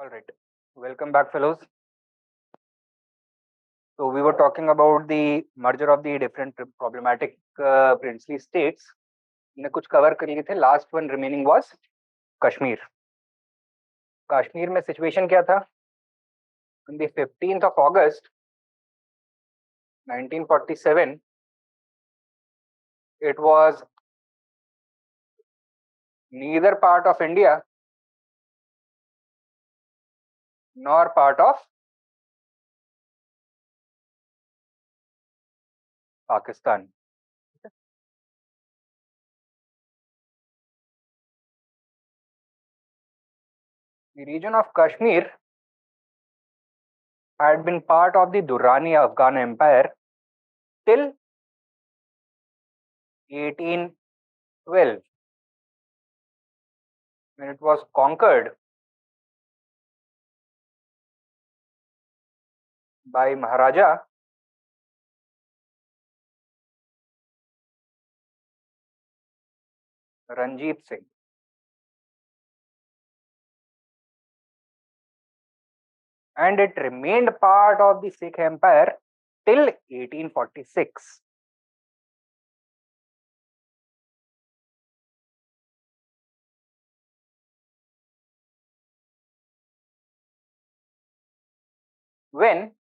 All right. Welcome back, fellows. So we were talking about the merger of the different problematic princely states. ने कुछ cover कर लिए थे. Last one remaining was Kashmir. Kashmir में situation क्या था? On the 15th of August 1947, it was neither part of India nor part of Pakistan. The region of Kashmir had been part of the Durrani Afghan Empire till 1812, when it was conquered by Maharaja Ranjit Singh. And it remained part of the Sikh Empire till 1846. When,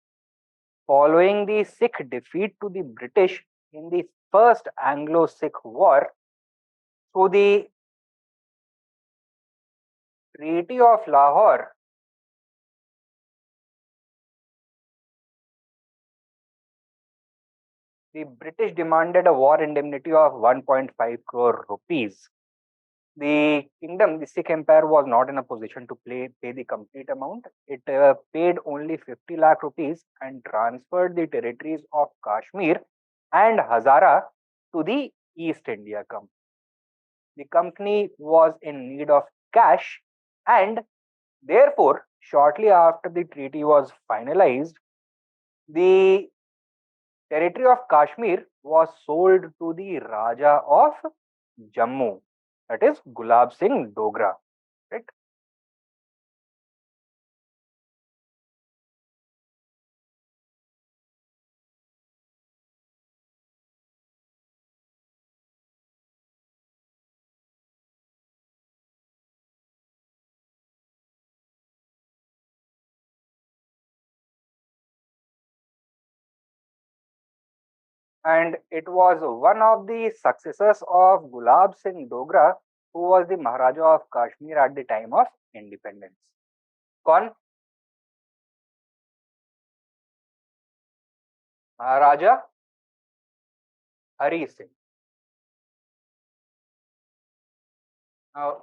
following the Sikh defeat to the British in the First Anglo-Sikh War, through the Treaty of Lahore, the British demanded a war indemnity of 1.5 crore rupees. The kingdom, the Sikh Empire, was not in a position to pay the complete amount. It paid only 50 lakh rupees and transferred the territories of Kashmir and Hazara to the East India Company. The company was in need of cash, and therefore, shortly after the treaty was finalized, the territory of Kashmir was sold to the Raja of Jammu, that is Gulab Singh Dogra, right? And it was one of the successors of Gulab Singh Dogra who was the Maharaja of Kashmir at the time of independence. कौन? Maharaja Hari Singh. Now,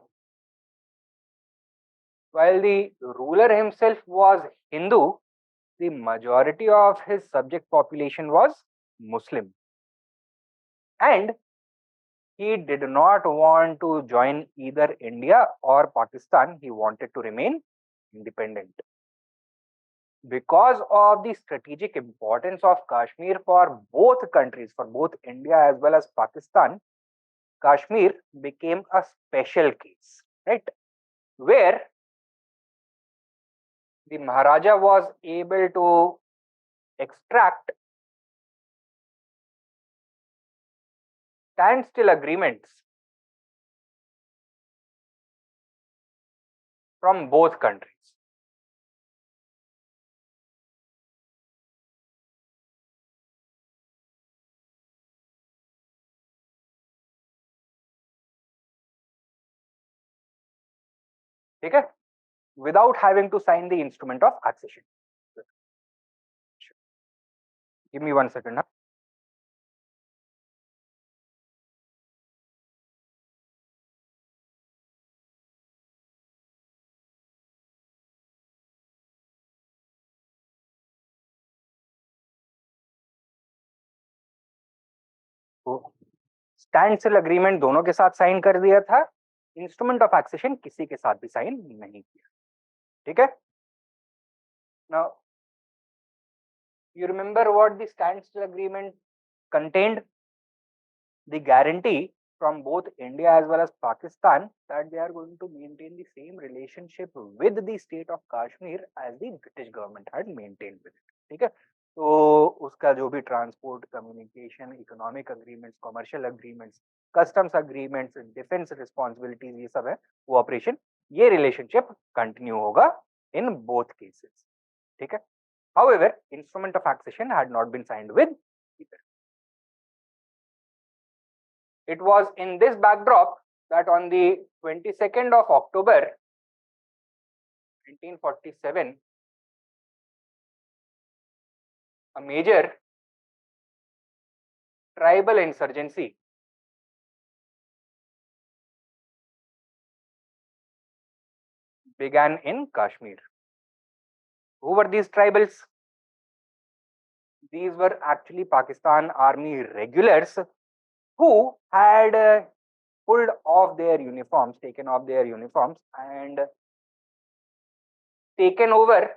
while the ruler himself was Hindu, the majority of his subject population was Muslim. And he did not want to join either India or Pakistan. He wanted to remain independent. Because of the strategic importance of Kashmir for both countries, for both India as well as Pakistan, Kashmir became a special case, right? Where the Maharaja was able to extract standstill agreements from both countries. Okay? Without having to sign the instrument of accession. Give me 1 second. Huh? Standstill agreement दोनों के साथ sign कर दिया था, instrument of accession किसी के साथ भी साइन नहीं किया. ठीक है? Now, you remember what the standstill agreement contained? The guarantee from both India as well as Pakistan that they are going to maintain the same relationship with the state of Kashmir as the British government had maintained with it. ठीक है, तो उसका जो भी transport, communication, economic agreements, commercial agreements, customs agreements, defence responsibilities, ये सब है वो ऑपरेशन, ये रिलेशनशिप कंटिन्यू होगा इन बोथ केसेस. ठीक है. However, instrument of accession had not been signed with either. It was in this backdrop that on the 22nd of October 1947, a major tribal insurgency began in Kashmir. Who were these tribals? These were actually Pakistan Army regulars who had pulled off their uniforms, taken off their uniforms and taken over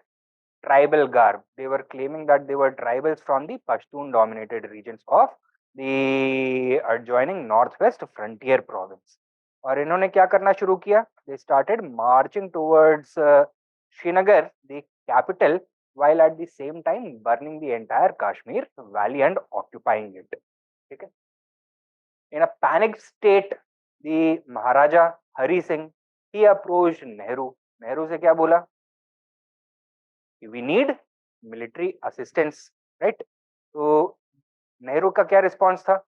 tribal garb. They were claiming that they were tribals from the Pashtun dominated regions of the adjoining northwest frontier province. और इन्होंने क्या करना शुरू किया? They started marching towards Srinagar, the capital, while at the same time burning the entire Kashmir valley and occupying it. Okay? In a panicked state, the Maharaja Hari Singh, he approached Nehru. Nehru से क्या बोला? We need military assistance, right? तो नेहरू का क्या response था?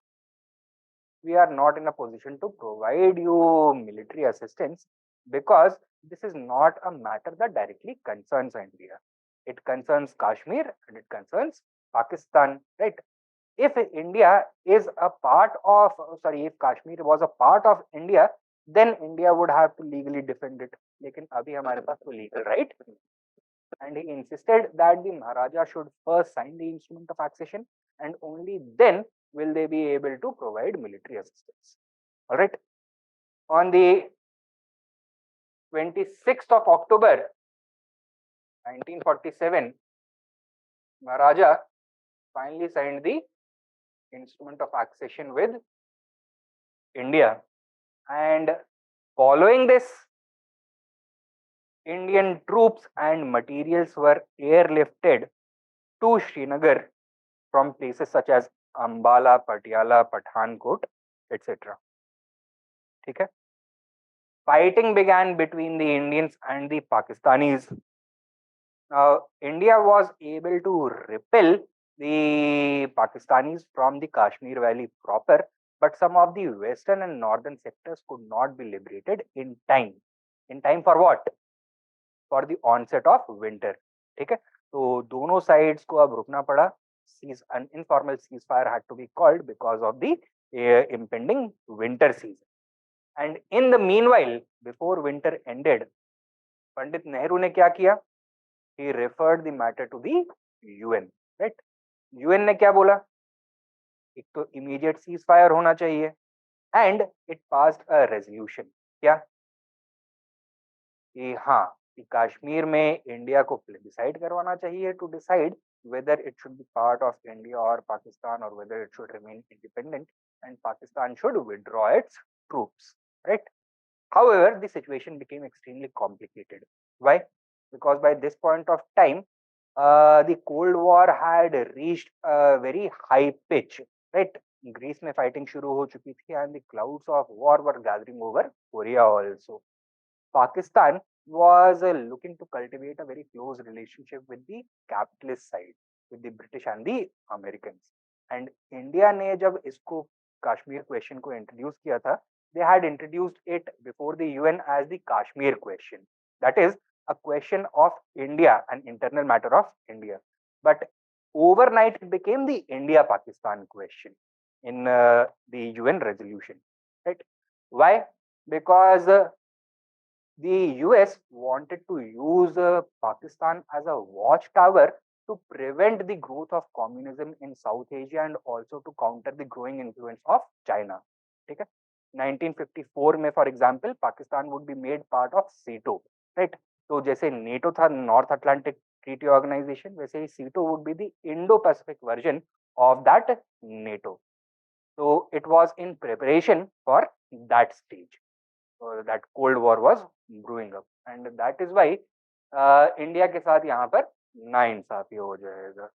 We are not in a position to provide you military assistance because this is not a matter that directly concerns India. It concerns Kashmir and it concerns Pakistan, right? If India is a part of, if Kashmir was a part of India, then India would have to legally defend it. लेकिन अभी हमारे पास तो legal right. And he insisted that the Maharaja should first sign the instrument of accession and only then will they be able to provide military assistance. All right. On the 26th of October 1947, Maharaja finally signed the instrument of accession with India, and following this, Indian troops and materials were airlifted to Srinagar from places such as Ambala, Patiala, Pathankot, etc. ठीक है. Fighting began between the Indians and the Pakistanis. Now, India was able to repel the Pakistanis from the Kashmir Valley proper, but some of the western and northern sectors could not be liberated in time. In time for what? For the onset of winter. ठीक है. तो दोनों sides को अब रुकना पड़ा. An informal ceasefire had to be called because of the impending winter season. And in the meanwhile, before winter ended, Pandit Nehru ने क्या किया? He referred the matter to the UN, right? UN ने क्या बोला? एक तो immediate ceasefire होना चाहिए, and it passed a resolution. क्या? कि हाँ, कि कश्मीर में इंडिया को प्लेबिसाइड करवाना चाहिए to decide whether it should be part of India or Pakistan or whether it should remain independent, and Pakistan should withdraw its troops, right? However, the situation became extremely complicated. Why? Because by this point of time, the Cold War had reached a very high pitch, right? Greece में fighting शुरू हो चुकी थी and the clouds of war were gathering over Korea also. Pakistan was looking to cultivate a very close relationship with the capitalist side, with the British and the Americans. And India ने जब इसको Kashmir question को introduce किया था, they had introduced it before the UN as the Kashmir question. That is a question of India, an internal matter of India. But overnight it became the India-Pakistan question in the UN resolution. Right? Why? Because the US wanted to use Pakistan as a watchtower to prevent the growth of communism in South Asia and also to counter the growing influence of China. ठीक है. 1954 में for example Pakistan would be made part of सीटो, right? तो जैसे NATO था north Atlantic treaty organisation, वैसे ही सीटो would be the Indo Pacific version of that NATO. So it was in preparation for that stage. That Cold War was brewing up, and that is why India के साथ यहाँ पर नाइंसाफी हो जाएगा.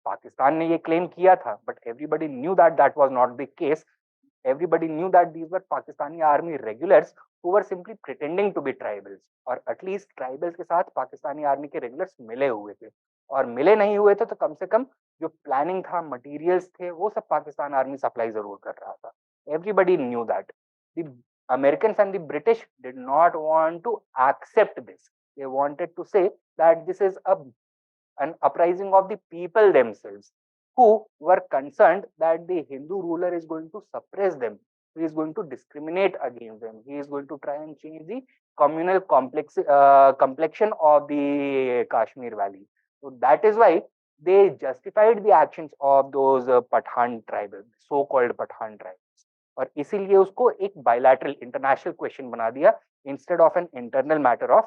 पाकिस्तान ने ये क्लेम किया था, but everybody knew that that was not the case. Everybody knew that these were Pakistani army regulars who were simply pretending to be tribals, और एटलीस्ट ट्राइबल्स के साथ पाकिस्तानी आर्मी के रेगुलर्स मिले हुए थे, और मिले नहीं हुए थे तो कम से कम जो प्लानिंग था, मटेरियल्स थे, वो सब पाकिस्तान आर्मी सप्लाई जरूर कर रहा था. Everybody knew that. The Americans and the British did not want to accept this. They wanted to say that this is an uprising of the people themselves, who were concerned that the Hindu ruler is going to suppress them. He is going to discriminate against them. He is going to try and change the communal complexion of the Kashmir Valley. So that is why they justified the actions of those Pathan tribes, so-called Pathan tribes. और इसीलिए उसको एक bilateral international question बना दिया instead of an internal matter of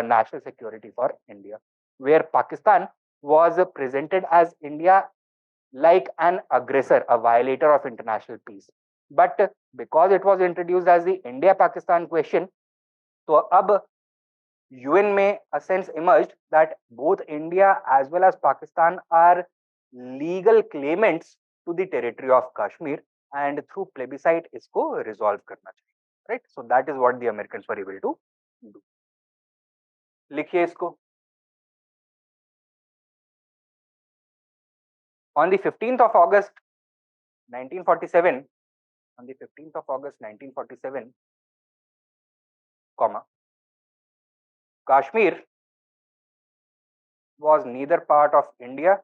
national security for India, where Pakistan was presented as India like an aggressor, a violator of international peace. But because it was introduced as the India-Pakistan question, so अब UN में a sense emerged that both India as well as Pakistan are legal claimants to the territory of Kashmir, and through plebiscite इसको resolve करना चाहिए, right? So that is what the Americans were able to do. लिखिए इसको. On the 15th of August 1947, on the 15th of August 1947, comma, Kashmir was neither part of India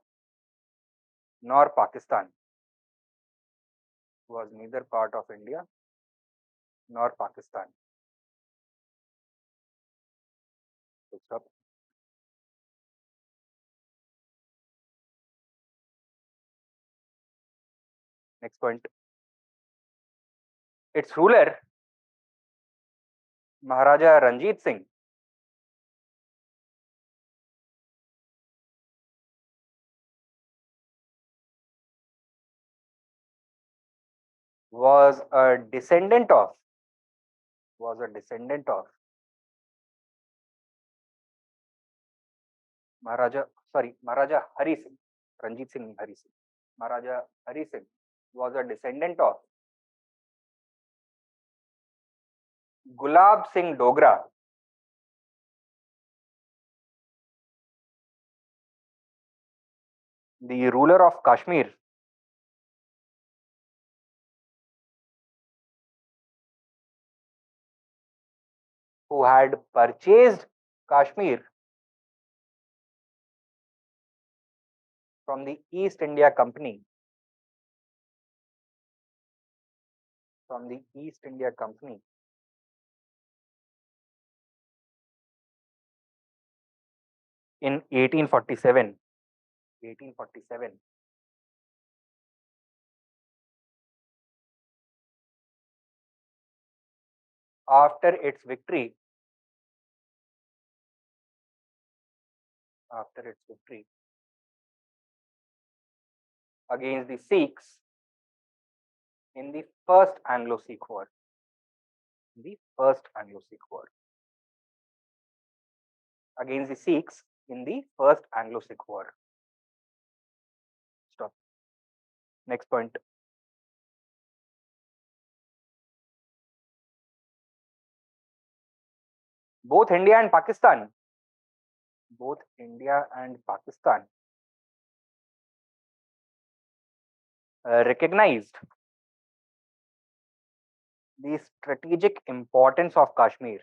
nor Pakistan. Was neither part of India nor Pakistan. Stop. Next point. Its ruler, Maharaja Ranjit Singh, was a descendant of Maharaja Hari Singh. Ranjit Singh Hari Singh. Maharaja Hari Singh was a descendant of Gulab Singh Dogra, the ruler of Kashmir, who had purchased Kashmir from the East India Company, in 1847. After its victory against the Sikhs in the first Anglo-Sikh War. Against the Sikhs in the first Anglo-Sikh War. Stop. Next point. Both India and Pakistan recognized the strategic importance of Kashmir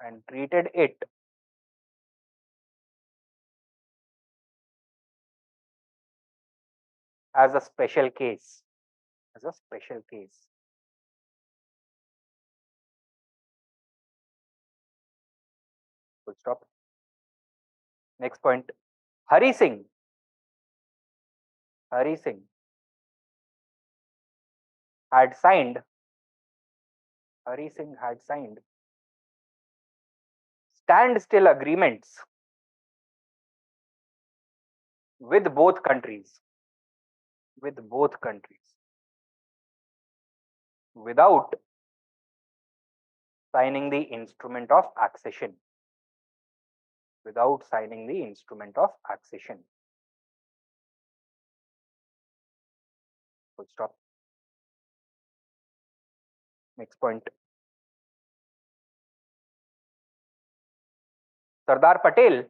and treated it as a special case. Full stop. Next point. Hari Singh Hari Singh had signed standstill agreements with both countries without signing the instrument of accession. Full stop. Next point. Sardar Patel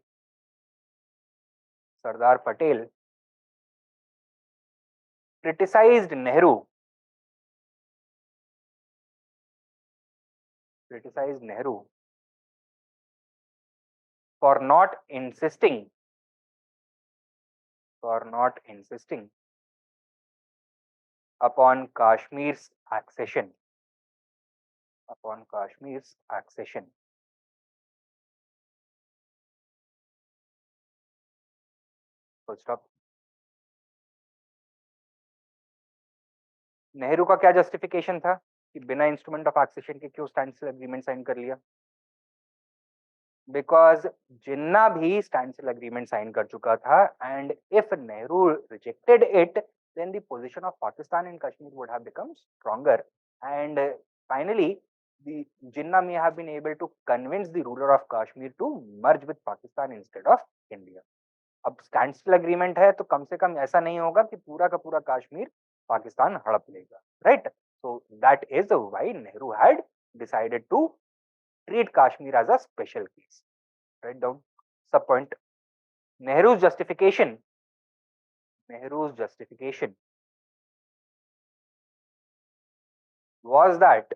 criticized Nehru for not insisting upon Kashmir's accession. Full stop. Nehru का क्या justification था कि बिना instrument of accession के क्यों standstill agreement sign कर लिया? Because जिन्ना भी स्टैंडस्टिल एग्रीमेंट साइन कर चुका था, and if Nehru rejected it, then the position of Pakistan in Kashmir would have become stronger, and finally the Jinnah may have been able to convince the ruler of Kashmir to merge with Pakistan instead of India. अब standstill agreement है तो कम से कम ऐसा नहीं होगा कि पूरा का पूरा कश्मीर पाकिस्तान हड़प लेगा, right? So that is why Nehru had decided to treat Kashmir as a special case. Write down sub point. Nehru's justification was that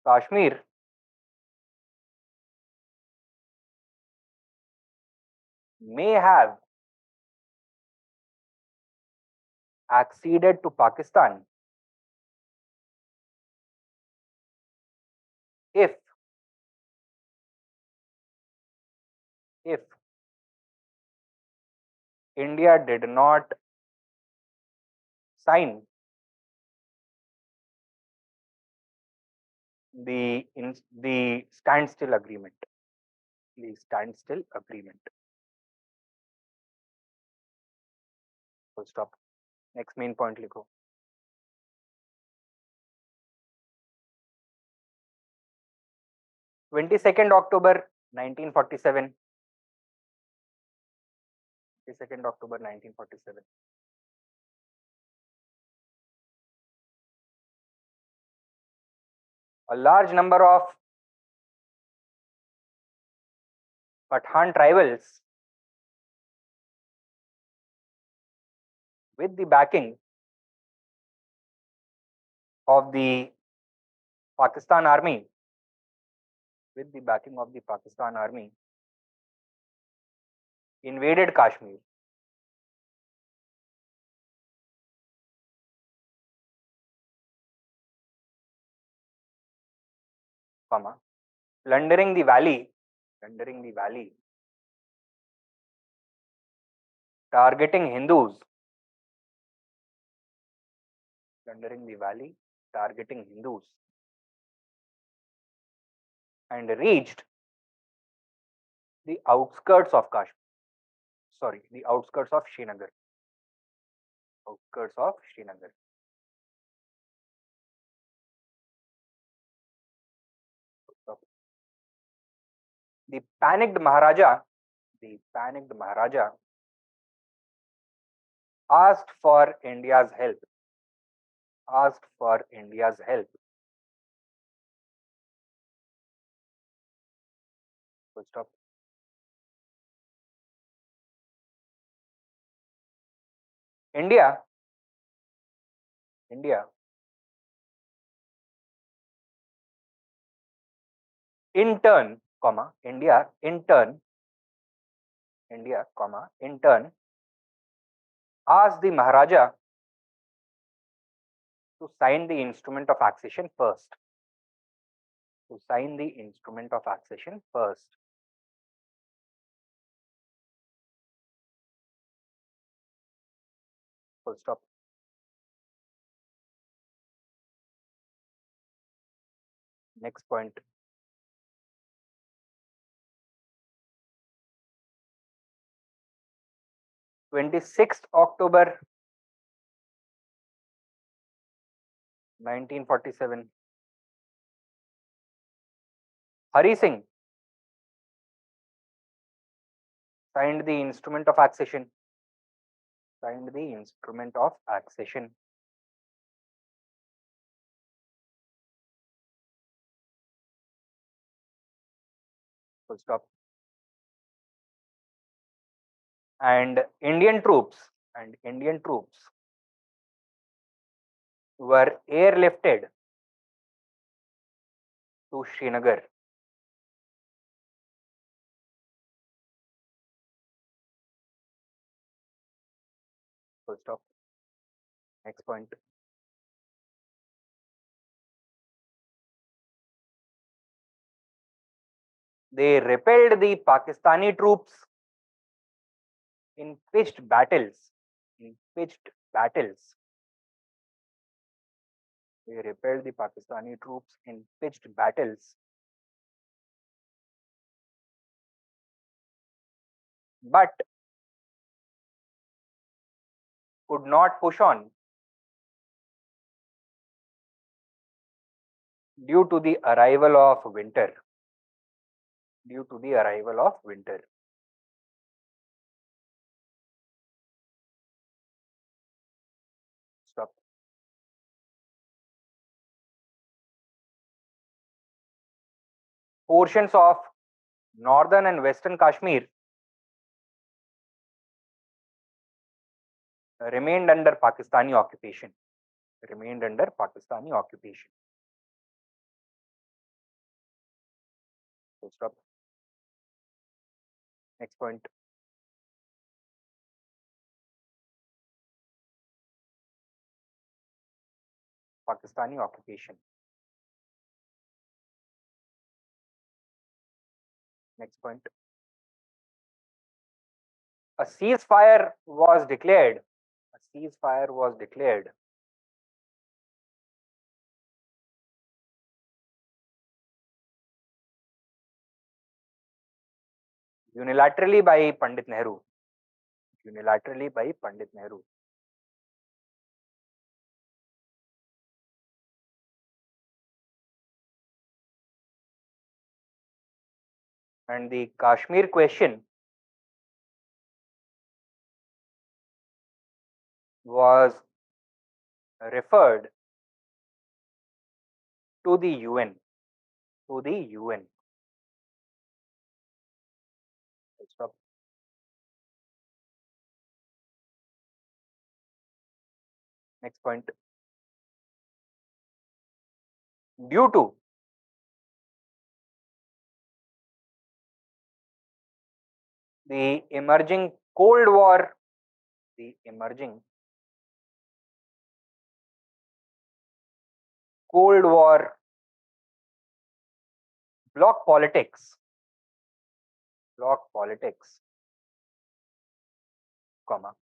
Kashmir may have acceded to Pakistan if India did not sign the standstill agreement. Full stop. Next main point लिखो. 22nd October 1947. A large number of Pathan tribals, with the backing of the Pakistan Army, invaded Kashmir. Plundering the valley, targeting Hindus, and reached the outskirts of Srinagar. The panicked Maharaja asked for India's help. Full stop. India in turn asked the Maharaja to sign the instrument of accession first. Full stop. Next point. 26th October 1947. Hari Singh signed the instrument of accession. Signed the instrument of accession. Full stop. And Indian troops were airlifted to Srinagar. Full stop. Next point. They repelled the Pakistani troops in pitched battles. In pitched battles. They repelled the Pakistani troops in pitched battles. But could not push on due to the arrival of winter. Due to the arrival of winter. Stop. Portions of northern and western Kashmir remained under Pakistani occupation. Remained under Pakistani occupation. Full stop. Next point. Pakistani occupation. Next point. A ceasefire was declared. A ceasefire was declared unilaterally by Pandit Nehru. Unilaterally by Pandit Nehru. And the Kashmir question was referred to the UN. To the UN. Stop. Next point. Due to the emerging Cold War, the emerging Cold War bloc politics, comma,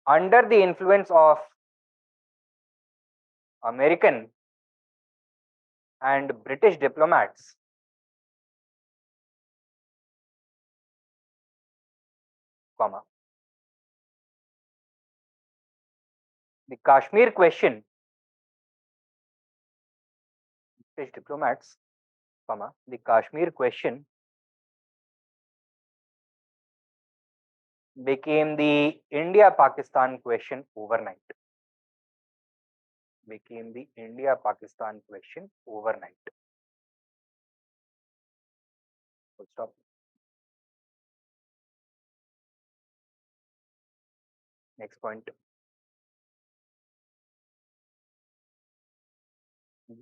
under the influence of American and British diplomats, comma, the Kashmir question, British diplomats, comma, the Kashmir question became the India-Pakistan question overnight. Became the India-Pakistan question overnight. Full stop. Next point.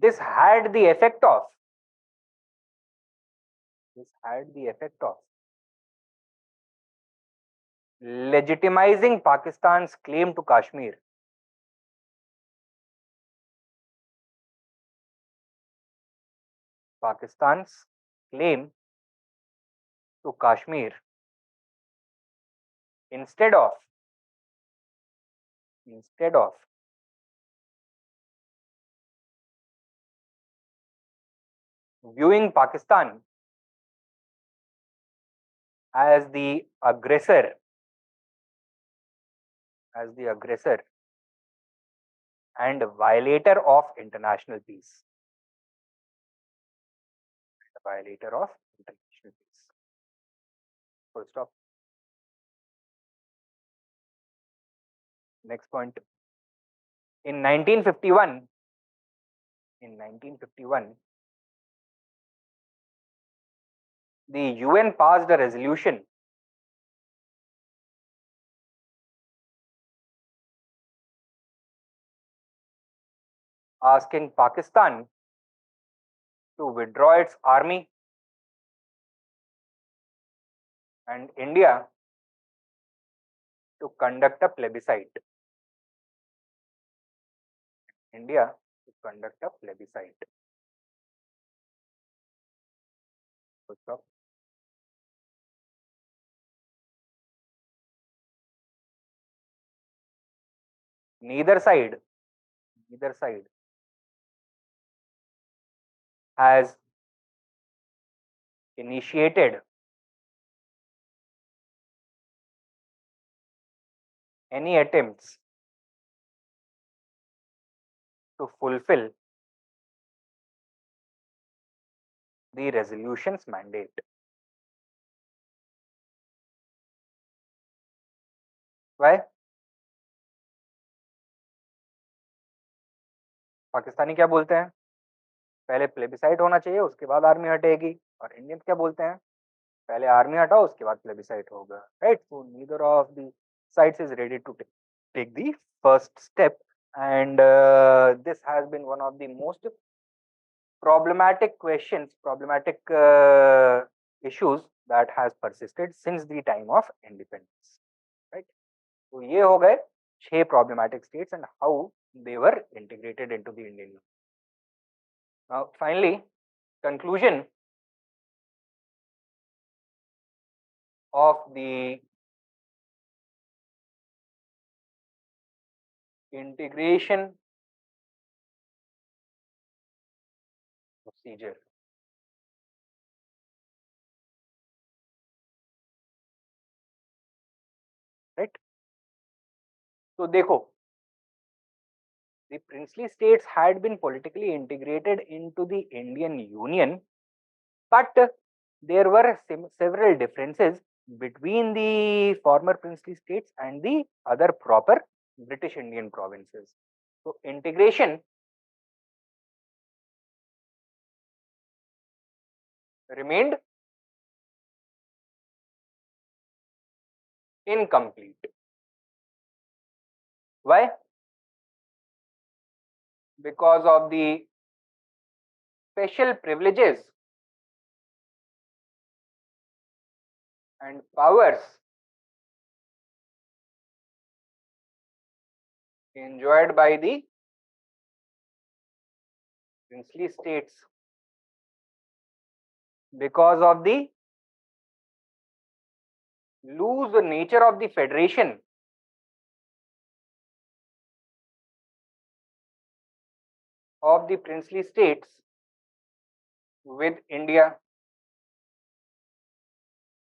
This had the effect of legitimizing Pakistan's claim to Kashmir. Pakistan's claim to Kashmir instead of instead of viewing Pakistan as the aggressor, and violator of international peace. Violator of international peace. Full stop. Next point. In 1951, the UN passed a resolution asking Pakistan to withdraw its army and India to conduct a plebiscite. India to conduct a plebiscite. Neither side has initiated any attempts to fulfill the resolution's mandate. Why? Pakistani क्या बोलते हैं? पहले plebiscite होना चाहिए, उसके बाद army हटेगी. और Indians क्या बोलते हैं? पहले आर्मी हटाओ, उसके बाद प्लेबिसाइट होगा. Right? So neither of the sides is ready to take the first step, and this has been one of the most problematic issues that has persisted since the time of independence. Right? So ये हो गए 6 problematic states and how they were integrated into the Indian Union. Now finally, conclusion of the integration procedure. Right? So देखो, the princely states had been politically integrated into the Indian Union, but there were several differences between the former princely states and the other proper British Indian provinces. So integration remained incomplete. Why? Because of the special privileges and powers enjoyed by the princely states, because of the loose nature of the federation of the princely states with India,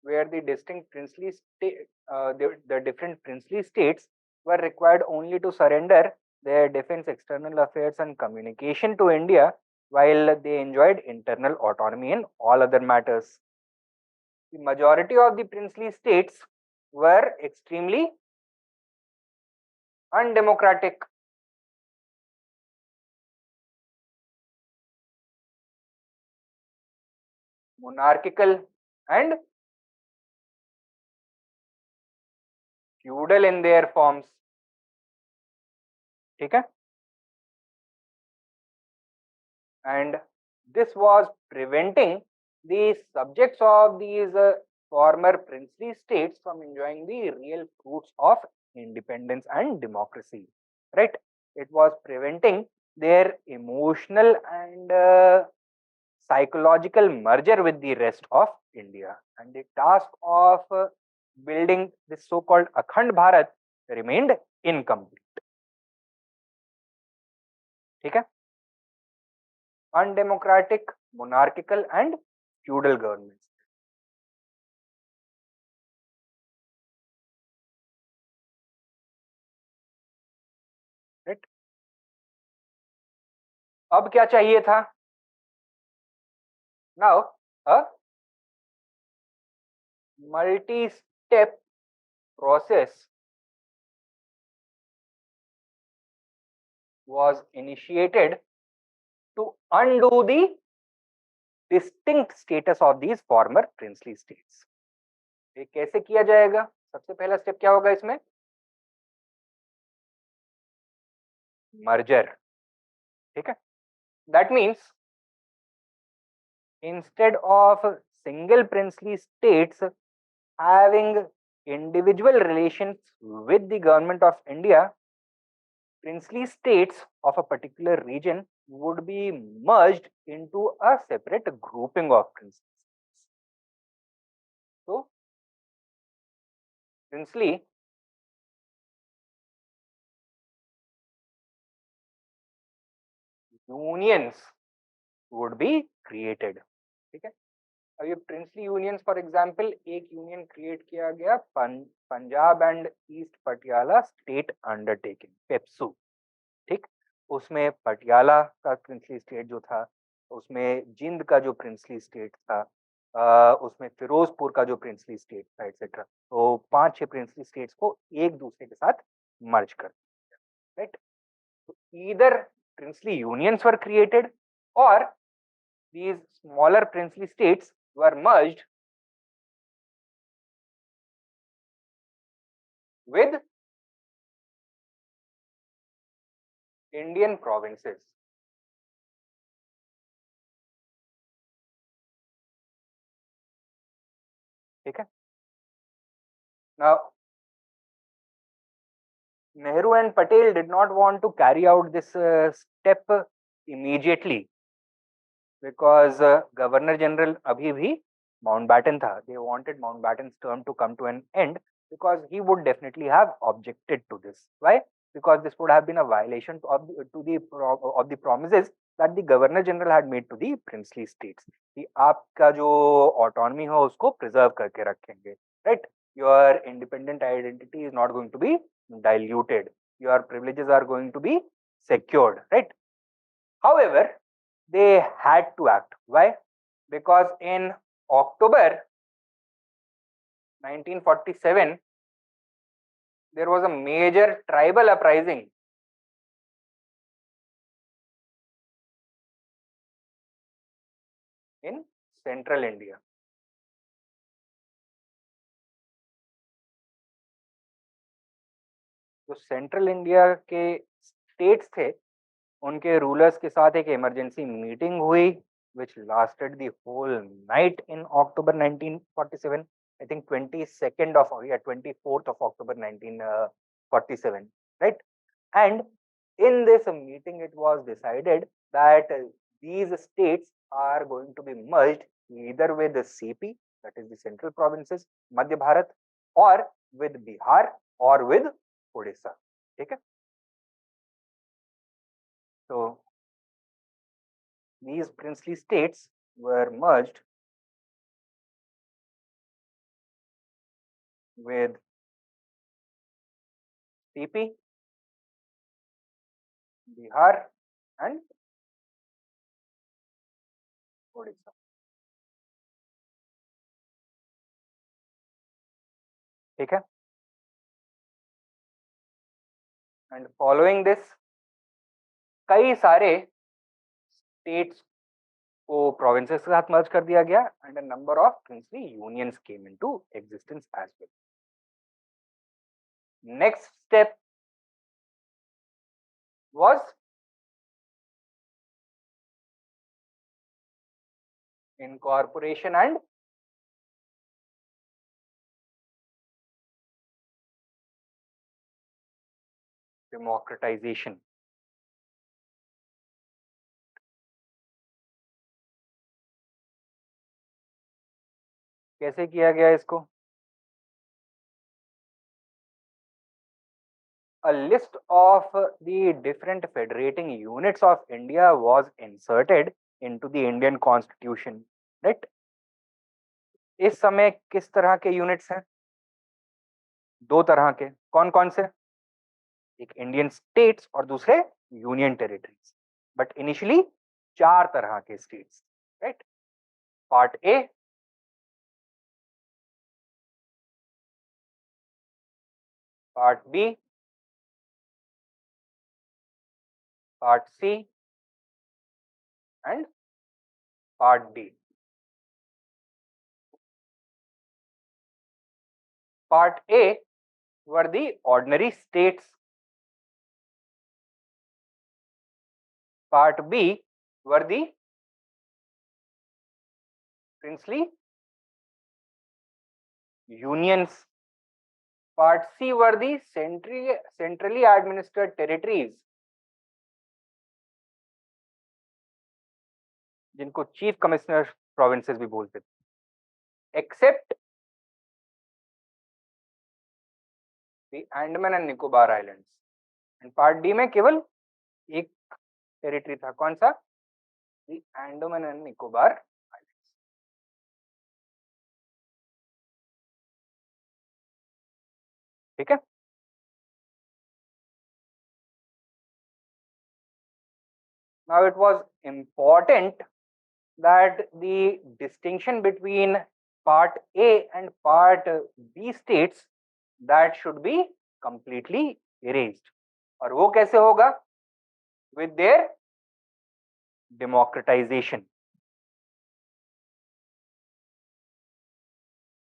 where the distinct princely the different princely states were required only to surrender their defense, external affairs, and communication to India, while they enjoyed internal autonomy in all other matters. The majority of the princely states were extremely undemocratic. Monarchical and feudal in their forms. Okay? And this was preventing the subjects of these former princely states from enjoying the real fruits of independence and democracy. Right? It was preventing their emotional and psychological merger with the rest of India. And the task of building this so-called Akhand Bharat remained incomplete. ठीक है, undemocratic, monarchical and feudal government. Right, अब क्या चाहिए था? Now a multi step process was initiated to undo the distinct status of these former princely states। ये कैसे किया जाएगा? सबसे पहला स्टेप क्या होगा इसमें? मर्जर। ठीक है, that means instead of single princely states having individual relations with the government of India, princely states of a particular region would be merged into a separate grouping of princely states. So, princely unions would be created। ठीक है, अब ये princely unions for example, एक union create किया गया Punjab and east Patiala state undertaking, PEPSU. ठीक, उसमें पटियाला का प्रिंसली स्टेट जो था, उसमें जिंद का जो प्रिंसली स्टेट था, उसमें फिरोजपुर का जो प्रिंसली स्टेट था, एक्सेट्रा। तो 5-6 प्रिंसली स्टेट्स को एक दूसरे के साथ मर्ज कर, राइट। ईदर प्रिंसली यूनियंस वर क्रिएटेड और these smaller princely states were merged with Indian provinces। ठीक है, now Nehru and Patel did not want to carry out this step immediately because Governor General अभी भी Mountbatten था। They wanted Mountbatten's term to come to an end because he would definitely have objected to this। Why? Because this would have been a violation of the promises that the Governor General had made to the princely states कि आपका जो autonomy हो उसको preserve करके रखेंगे, right? Your independent identity is not going to be diluted, your privileges are going to be secured, right? However, they had to act. Why? Because in October 1947, there was a major tribal uprising in central India। तो central India के states थे, उनके rulers के साथ एक emergency meeting हुई which lasted the whole night in October 1947। I think 22nd of, yeah, 24th of October 1947, right? And in this meeting, it was decided that these states are going to be merged either with the CP, that is the central provinces, Madhya Bharat, or with Bihar or with Odisha। ठीक है, so these princely states were merged with CP, Bihar and Odisha। ठीक है, and following this कई सारे states को provinces के साथ मर्ज कर दिया गया and a number of princely unions came into existence as well. Next step was incorporation and democratization। कैसे किया गया इसको? a list of the different federating units of India was inserted into the Indian Constitution, right? इस समय किस तरह के units हैं? दो तरह के, कौन कौन से? एक इंडियन स्टेट्स और दूसरे यूनियन टेरिटरीज, बट इनिशियली चार तरह के states, right? Part A, part B, part C and part D. Part A were the ordinary states. Part B were the princely unions. Part C were the centrally administered territories, जिनको chief commissioner provinces भी बोलते थे, except the Andaman and Nicobar islands. And part D में केवल एक territory था, कौन सा? The Andaman and Nicobar islands. ठीक है. Now it was important that the distinction between part A and part B states that should be completely erased. और वो कैसे होगा? With their democratization.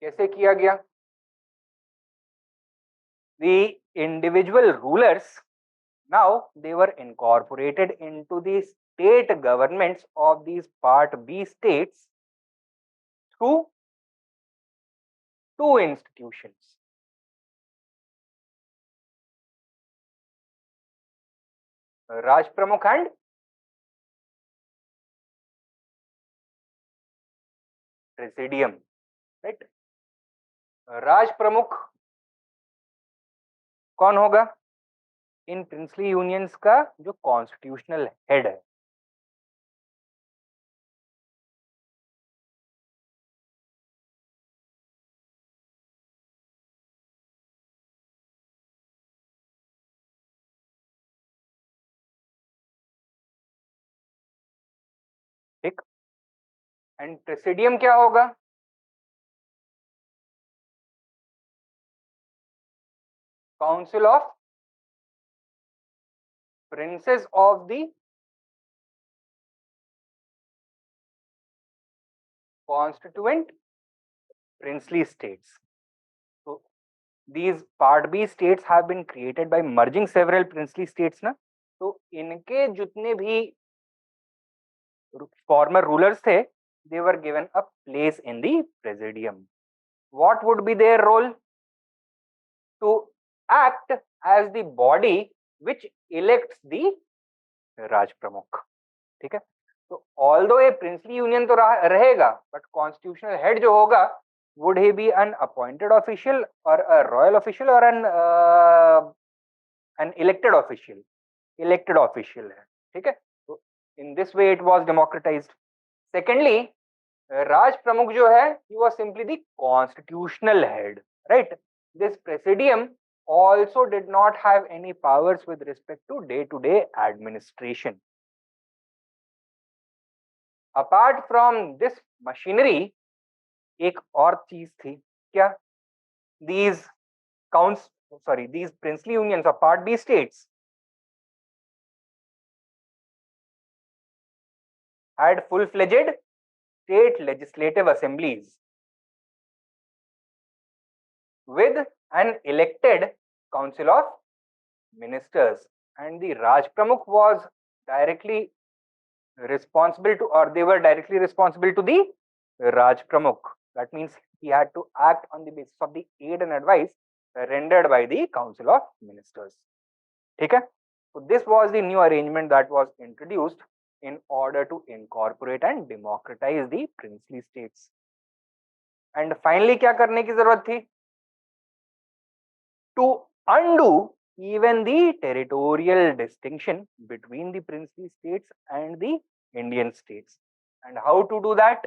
कैसे किया गया? The individual rulers, now they were incorporated into the state governments of these part B states through two institutions. Raj Pramukh and Presidium, right? Raj Pramukh कौन होगा? इन princely unions का जो constitutional head है. ठीक. And presidium क्या होगा? Council of princess of the constituent princely states. So these part B states have been created by merging several princely states ना. तो इनके जितने भी former rulers थे, they were given a place in the presidium. What would be their role? To act as the body which elects the Raj Pramukh. ठीक है. तो although ए princely union तो रहेगा, बट कॉन्स्टिट्यूशनल हेड जो होगा, would he be an appointed official और a royal official और an elected official? Elected official है. ठीक है. तो in this way it was democratised. Secondly, Raj Pramukh जो है, he was simply the constitutional head, right? This presidium also did not have any powers with respect to day-to-day administration. Apart from this machinery, एक और चीज थी क्या? These these princely unions of part B states had full-fledged state legislative assemblies with an elected council of ministers, and the Raj Pramukh was directly responsible to, or they were directly responsible to the Raj Pramukh. That means he had to act on the basis of the aid and advice rendered by the Council of Ministers. ठीक है. So this was the new arrangement that was introduced in order to incorporate and democratize the princely states. And finally क्या करने की जरूरत थी? To undo even the territorial distinction between the princely states and the Indian states. And how to do that?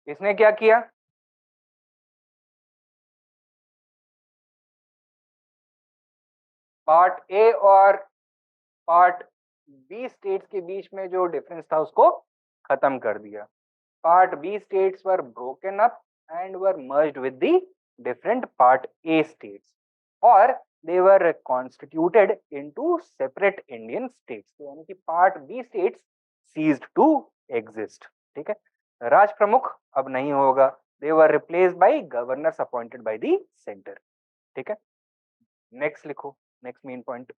इसने क्या किया? Part A और part B states के बीच में जो डिफरेंस था उसको खत्म कर दिया. Part B states were broken up and were merged with the different Part A states, or they were constituted into separate Indian states. तो यानी कि Part B states ceased to exist. ठीक है. राज प्रमुख अब नहीं होगा. They were replaced by governors appointed by the center. ठीक है. Next लिखो. Next main point.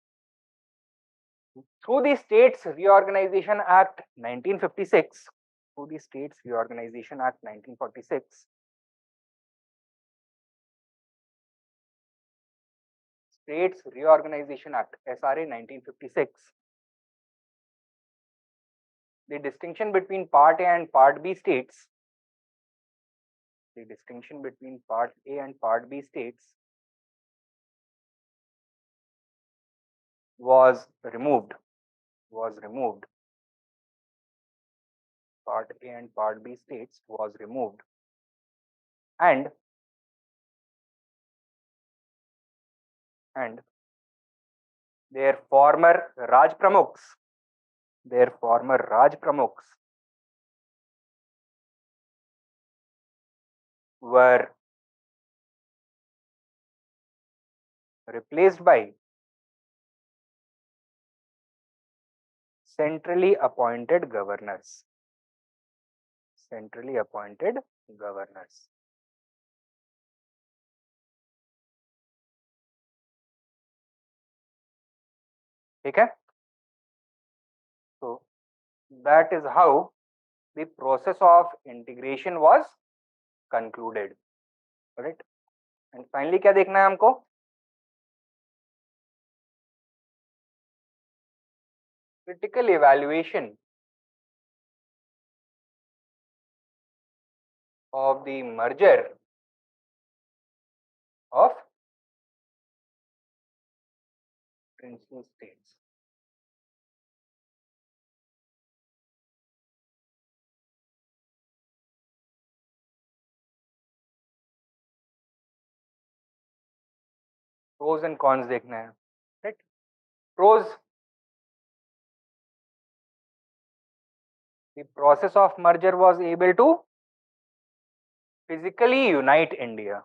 Through the States Reorganization Act 1956, through the States Reorganization Act 1946, States Reorganization Act SRA 1956, the distinction between Part A and Part B states, the distinction between Part A and Part B states was removed. Part A and Part B states was removed, and their former Raj Pramukhs were replaced by centrally appointed governors. ठीक है. So that is how the process of integration was concluded. Right? And finally क्या देखना है हमको? Critical evaluation of the merger of princely states. Pros and cons देखना है. Right? Pros: the process of merger was able to physically unite India.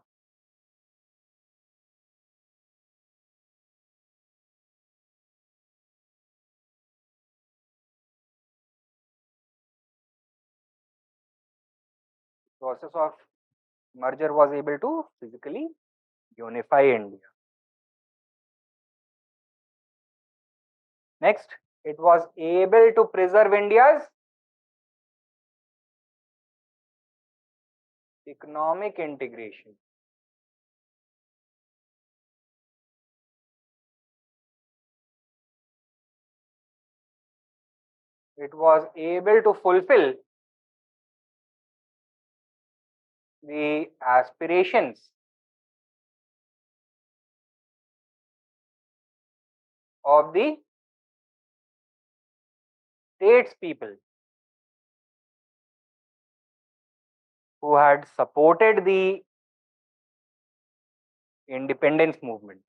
Process of merger was able to physically unify India. Next, it was able to preserve India's economic integration. It was able to fulfill the aspirations of the states people who had supported the independence movement.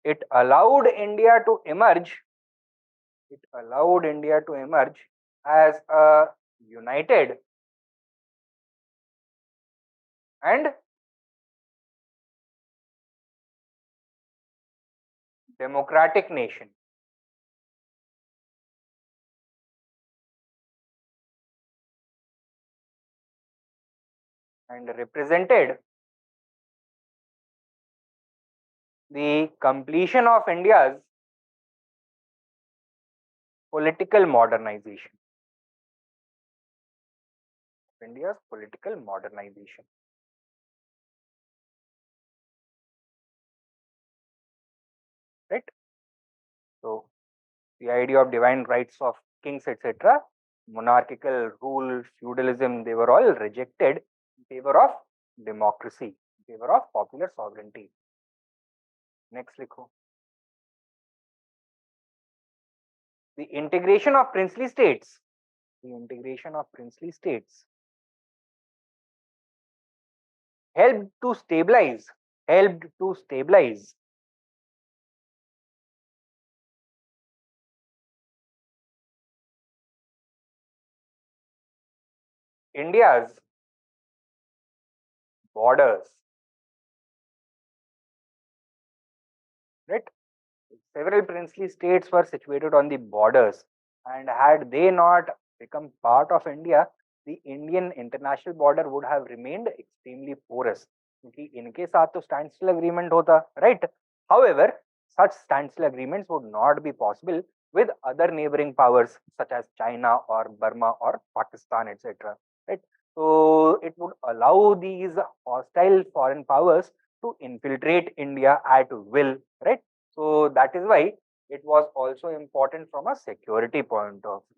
It allowed India to emerge as a united and democratic nation. And represented the completion of India's political modernization. India's political modernization. Right? So the idea of divine rights of kings, etc., monarchical rule, feudalism, they were all rejected in favor of democracy, in favor of popular sovereignty. Next, likho. The integration of princely states. The integration of princely states helped to stabilize, helped to stabilize India's borders. Right? Several princely states were situated on the borders, and had they not become part of India, the Indian international border would have remained extremely porous. क्योंकि इनके साथ तो standstill agreement होता, right? However, such standstill agreements would not be possible with other neighboring powers such as China or Burma or Pakistan, etc. Right? So it would allow these hostile foreign powers to infiltrate India at will, right? So that is why it was also important from a security point of view.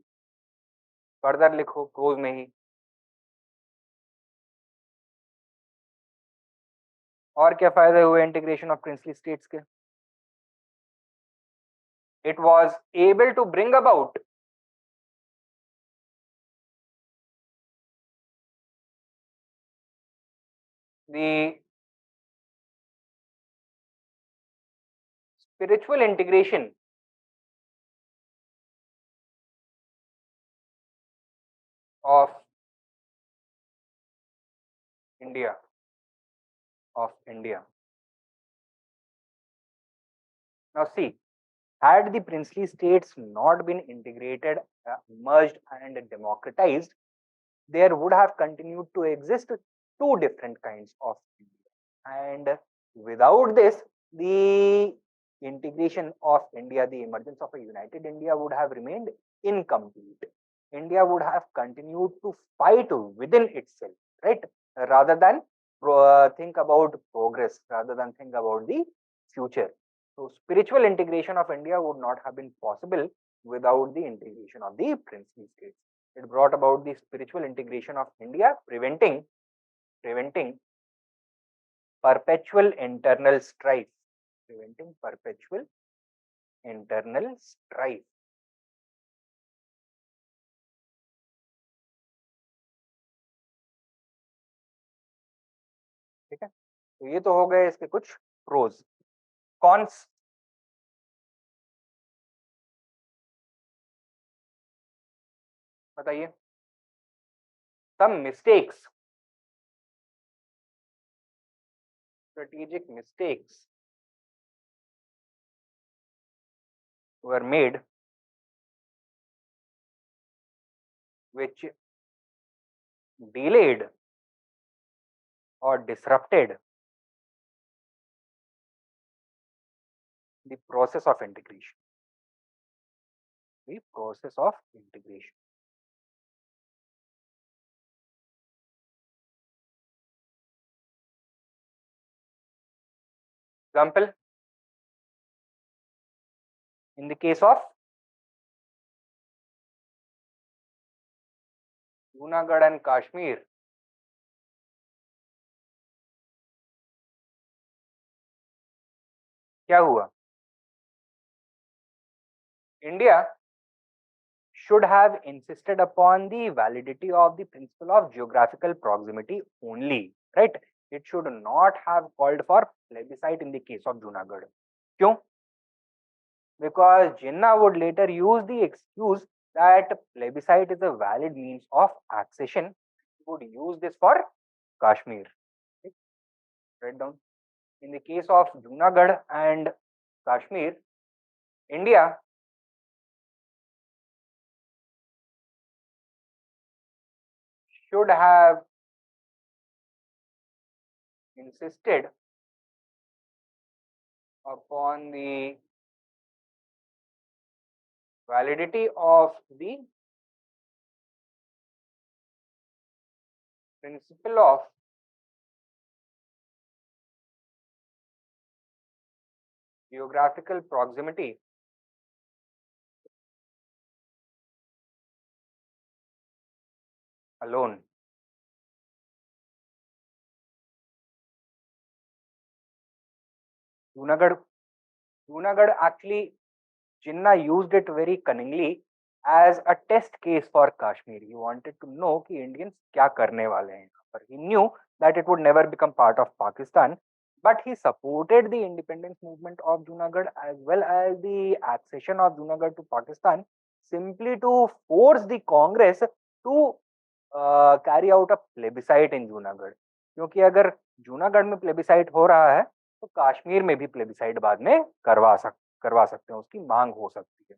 Further लिखो prose में ही, और क्या फायदे हुए integration of princely states के? It was able to bring about the spiritual integration of India, of India. Now see, had the princely states not been integrated, merged and democratized, there would have continued to exist two different kinds of India. And without this, the integration of India, the emergence of a united India would have remained incomplete. India would have continued to fight within itself, right? Rather than think about progress, rather than think about the future. So, spiritual integration of India would not have been possible without the integration of the princely states. It brought about the spiritual integration of India, preventing perpetual internal strife, preventing perpetual internal strife. ठीक है, तो ये तो हो गए इसके कुछ pros. Cons, बताइए. Some mistakes, strategic mistakes were made which delayed or disrupted the process of integration. The process of integration. Example, in the case of Junagadh and Kashmir, क्या हुआ? India should have insisted upon the validity of the principle of geographical proximity only, right? It should not have called for plebiscite in the case of Junagadh. क्यों? Because Jinnah would later use the excuse that plebiscite is a valid means of accession. He would use this for Kashmir. Okay? Write down. In the case of Junagadh and Kashmir, India should have insisted upon the validity of the principle of geographical proximity alone. Junagadh actually, Jinnah used it very cunningly as a test case for Kashmir. He wanted to know कि Indians क्या करने वाले हैं यहाँ पर. He knew that it would never become part of Pakistan, but he supported the independence movement of Junagadh as well as the accession of Junagadh to Pakistan simply to force the Congress to carry out a plebiscite in Junagadh. क्योंकि अगर जूनागढ़ में plebiscite हो रहा है तो कश्मीर में भी plebiscite बाद में करवा सकते हैं, उसकी मांग हो सकती है.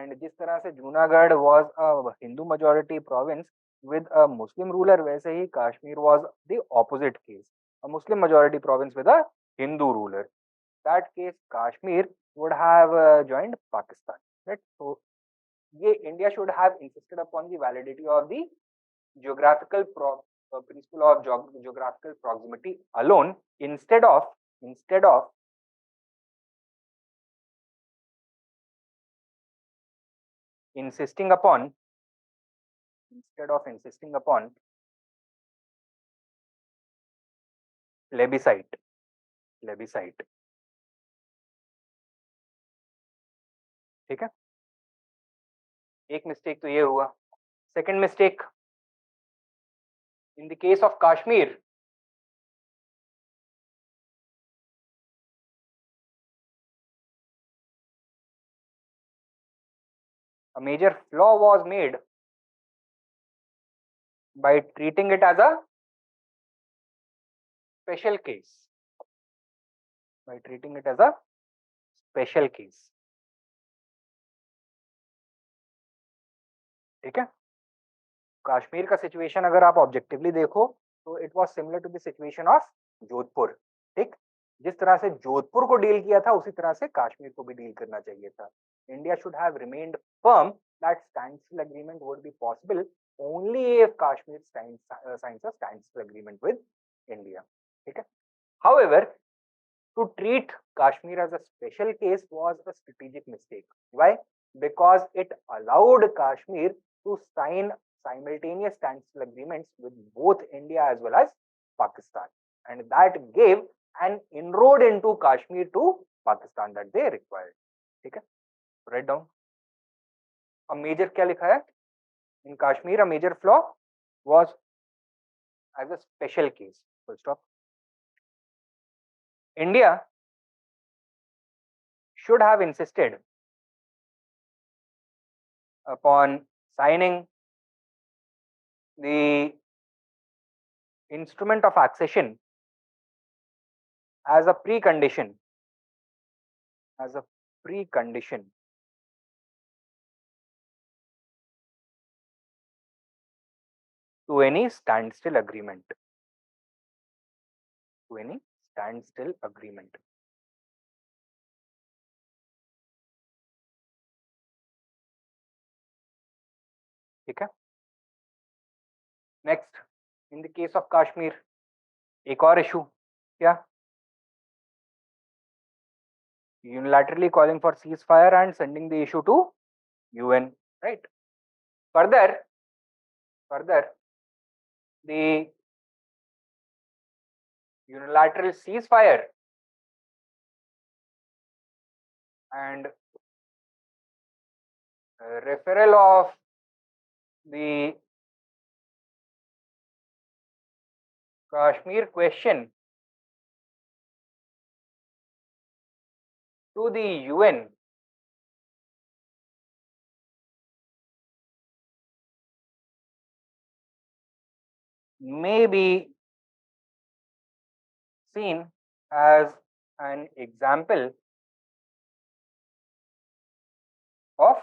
एंड जिस तरह से Junagadh was a Hindu majority province with a Muslim ruler, वैसे ही Kashmir was the opposite case, a Muslim majority province with a Hindu ruler. That case Kashmir would have joined Pakistan. Right. तो ये India should have insisted upon the validity of the geographical principle of geographical proximity alone instead of insisting upon plebiscite. ठीक है. एक mistake तो ये हुआ. Second mistake, in the case of Kashmir, a major flaw was made by treating it as a special case. ठीक है. कश्मीर का situation अगर आप ऑब्जेक्टिवली देखो तो it was similar to the situation of Jodhpur. ठीक. जिस तरह से जोधपुर को डील किया था उसी तरह से कश्मीर को भी डील करना चाहिए था. India should have remained firm that standstill agreement would be possible only if Kashmir signs a standstill agreement with India. ठीक है. However, to treat Kashmir as a special case was a strategic mistake. Why? Because it allowed Kashmir to sign simultaneous standstill agreements with both India as well as Pakistan. And that gave an inroad into Kashmir to Pakistan that they required. ठीक है. Write down. A major क्या लिखा है? In Kashmir, a major flaw was as a special case. Full stop. India should have insisted upon signing the instrument of accession as a precondition to any standstill agreement. ठीक है. Next, in the case of Kashmir एक और issue क्या? unilaterally calling for ceasefire and sending the issue to UN. Right. Further, the unilateral ceasefire and referral of the Kashmir question to the UN may be seen as an example of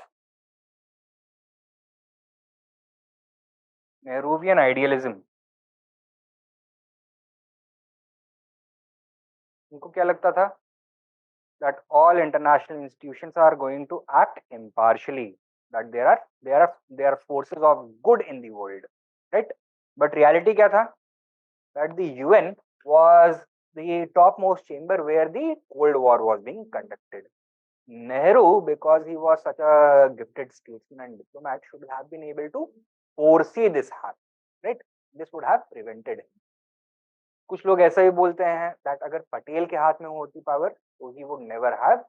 Nehruvian idealism. उनको क्या लगता था? That all international institutions are going to act impartially, that there are forces of good in the world, right? But reality क्या था? That the UN was the topmost chamber where the Cold War was being conducted. Nehru, because he was such a gifted statesman and diplomat, should have been able to foresee this happen, right? This would have prevented him. कुछ लोग ऐसा भी बोलते हैं that अगर पटेल के हाथ में होती पावर तो he would never have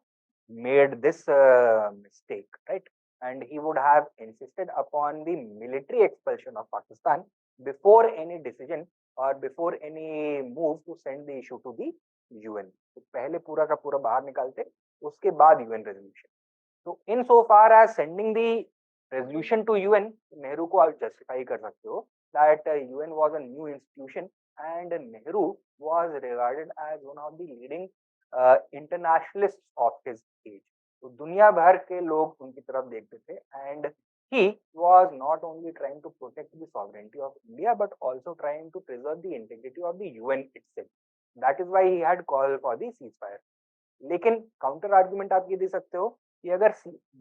made this mistake, right? And he would have insisted upon the military expulsion of Pakistan before any decision or before any move to send the issue to the UN. तो पहले पूरा का पूरा बाहर निकालते, उसके बाद UN resolution. So in so far as sending the resolution to UN, Nehru को आप justify कर सकते हो that UN was a new institution and Nehru was regarded as one of the leading internationalists of his age. तो दुनिया भर के लोग उनकी तरफ देखते थे and he was not only trying to protect the sovereignty of India but also trying to preserve the integrity of the UN itself. That is why he had called for the ceasefire. लेकिन counter argument आप ये दे सकते हो कि अगर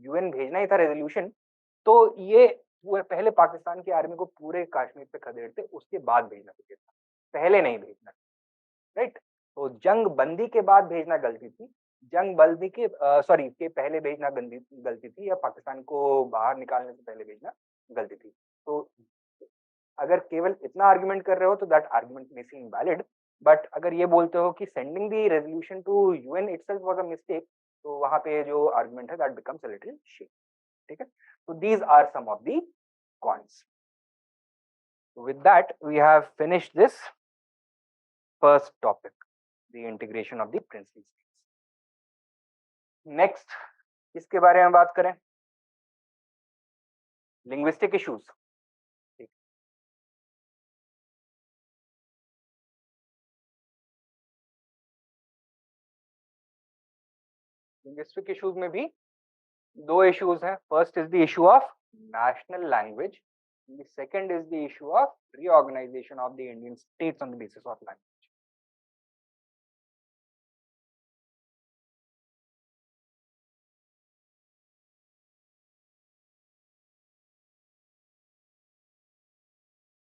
UN भेजना ही था resolution तो ये पहले पाकिस्तान की आर्मी को पूरे कश्मीर पे खदेड़ते, उसके बाद भेजना चाहिए था, पहले नहीं भेजना, राइट? तो जंग बंदी के बाद भेजना गलती थी, जंग बंदी के सॉरी के पहले भेजना गलती थी, या पाकिस्तान को बाहर निकालने से पहले भेजना गलती थी. तो अगर केवल इतना आर्गुमेंट कर रहे हो तो that argument may seem valid, but अगर ये बोलते हो कि sending the resolution to UN itself was a mistake, तो वहां पे जो आर्गुमेंट है that becomes a little shaky. ठीक है, so these are some of the cons. With that we have finished this first topic, the integration of the princely states. Next इसके बारे में बात करें, linguistic issues. लिंग्विस्टिक इश्यूज में भी दो इश्यूज हैं. First is the issue of national language, the second is the issue of reorganisation of the Indian states on the basis of language.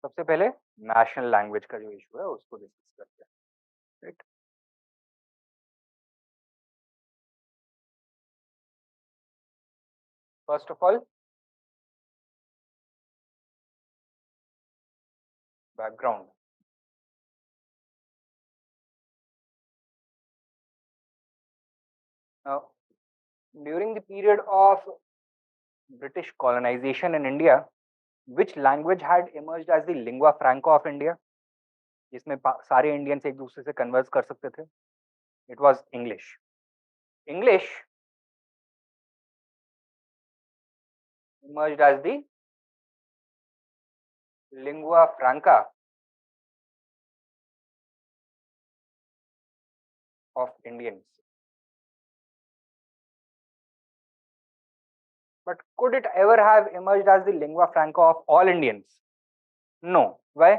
सबसे पहले नेशनल लैंग्वेज का जो इशू है उसको डिस्कस करते हैं, right? First of all background. Now, during the period of British colonization in India, which language had emerged as the lingua franca of India, जिसमें सारे इंडियंस एक दूसरे से कन्वर्स कर सकते थे? It was English. English emerged as the lingua franca of Indians. But could it ever have emerged as the lingua franca of all Indians? No. Why?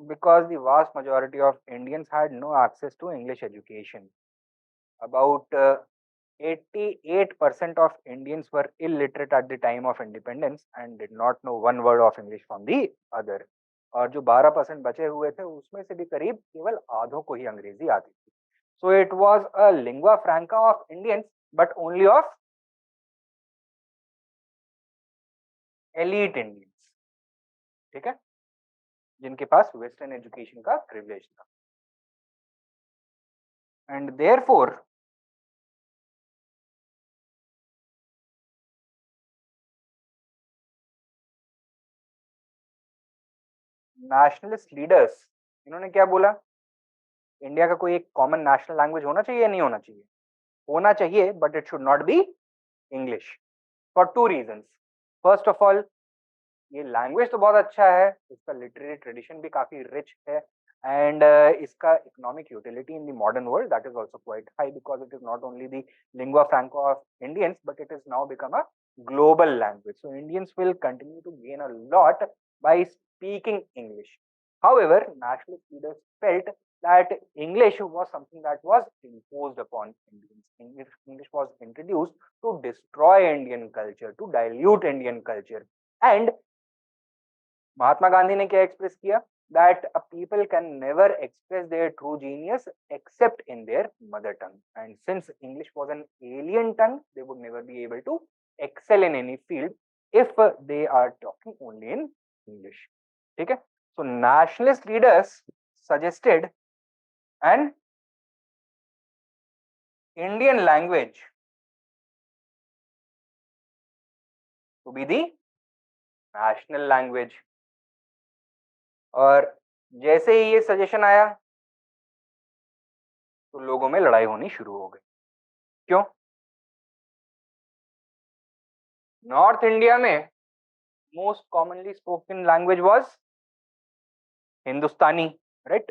Because the vast majority of Indians had no access to English education. About 88% of Indians were illiterate at the time of independence and did not know one word of English from the other. और जो 12% बचे हुए थे उसमें से भी करीब केवल आधों को ही अंग्रेजी आती थी. So it was a lingua franca of Indians, but only of elite Indians. ठीक है, जिनके पास वेस्टर्न एजुकेशन का प्रिविलेज था. एंड देयरफॉर नेशनलिस्ट लीडर्स, इन्होंने क्या बोला? इंडिया का कोई एक कॉमन नेशनल लैंग्वेज होना चाहिए या नहीं होना चाहिए? होना चाहिए, but it should not be English, for two reasons. First of all, ये लैंग्वेज तो बहुत अच्छा है, इसका लिटरेरी ट्रेडिशन भी काफी रिच है, and इसका economic utility in the modern world that is also quite high because it is not only the lingua franca of Indians but it has now become a global language. So Indians will continue to gain a lot by speaking English. However, nationalist leaders felt that English was something that was imposed upon Indians. English was introduced to destroy Indian culture, to dilute Indian culture, and Mahatma Gandhi ने क्या express किया? That a people can never express their true genius except in their mother tongue, and since English was an alien tongue they would never be able to excel in any field if they are talking only in English. ठीक है. So nationalist leaders suggested an Indian language to be the national language. और जैसे ही ये suggestion आया तो लोगों में लड़ाई होनी शुरू हो गई. क्यों? नॉर्थ इंडिया में most commonly spoken language was Hindustani, right?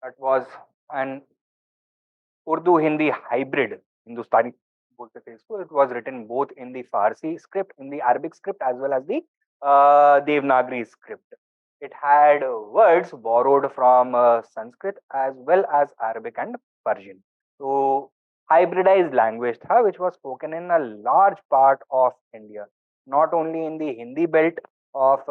That was an Urdu Hindi hybrid. Hindustani बोलते थे इसको. It was written both in the Farsi script, in the Arabic script as well as the Devanagari script. It had words borrowed from Sanskrit as well as Arabic and Persian. So hybridized language था which was spoken in a large part of India, not only in the Hindi belt of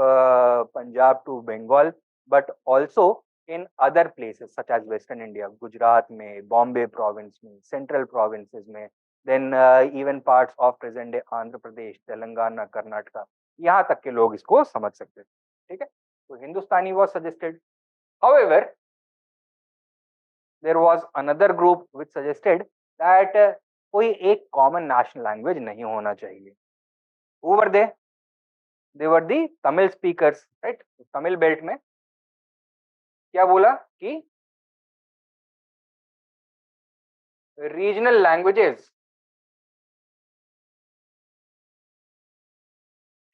Punjab to Bengal, but also in other places such as Western India, Gujarat में, Bombay province में, central provinces में, then even parts of present day Andhra Pradesh, Telangana, Karnataka, यहाँ तक के लोग इसको समझ सकते थे. ठीक है. So Hindustani was suggested. However, there was another group which suggested that कोई एक common national language नहीं होना चाहिए. Who were they? They were the Tamil speakers, right? Tamil belt में क्या बोला कि regional languages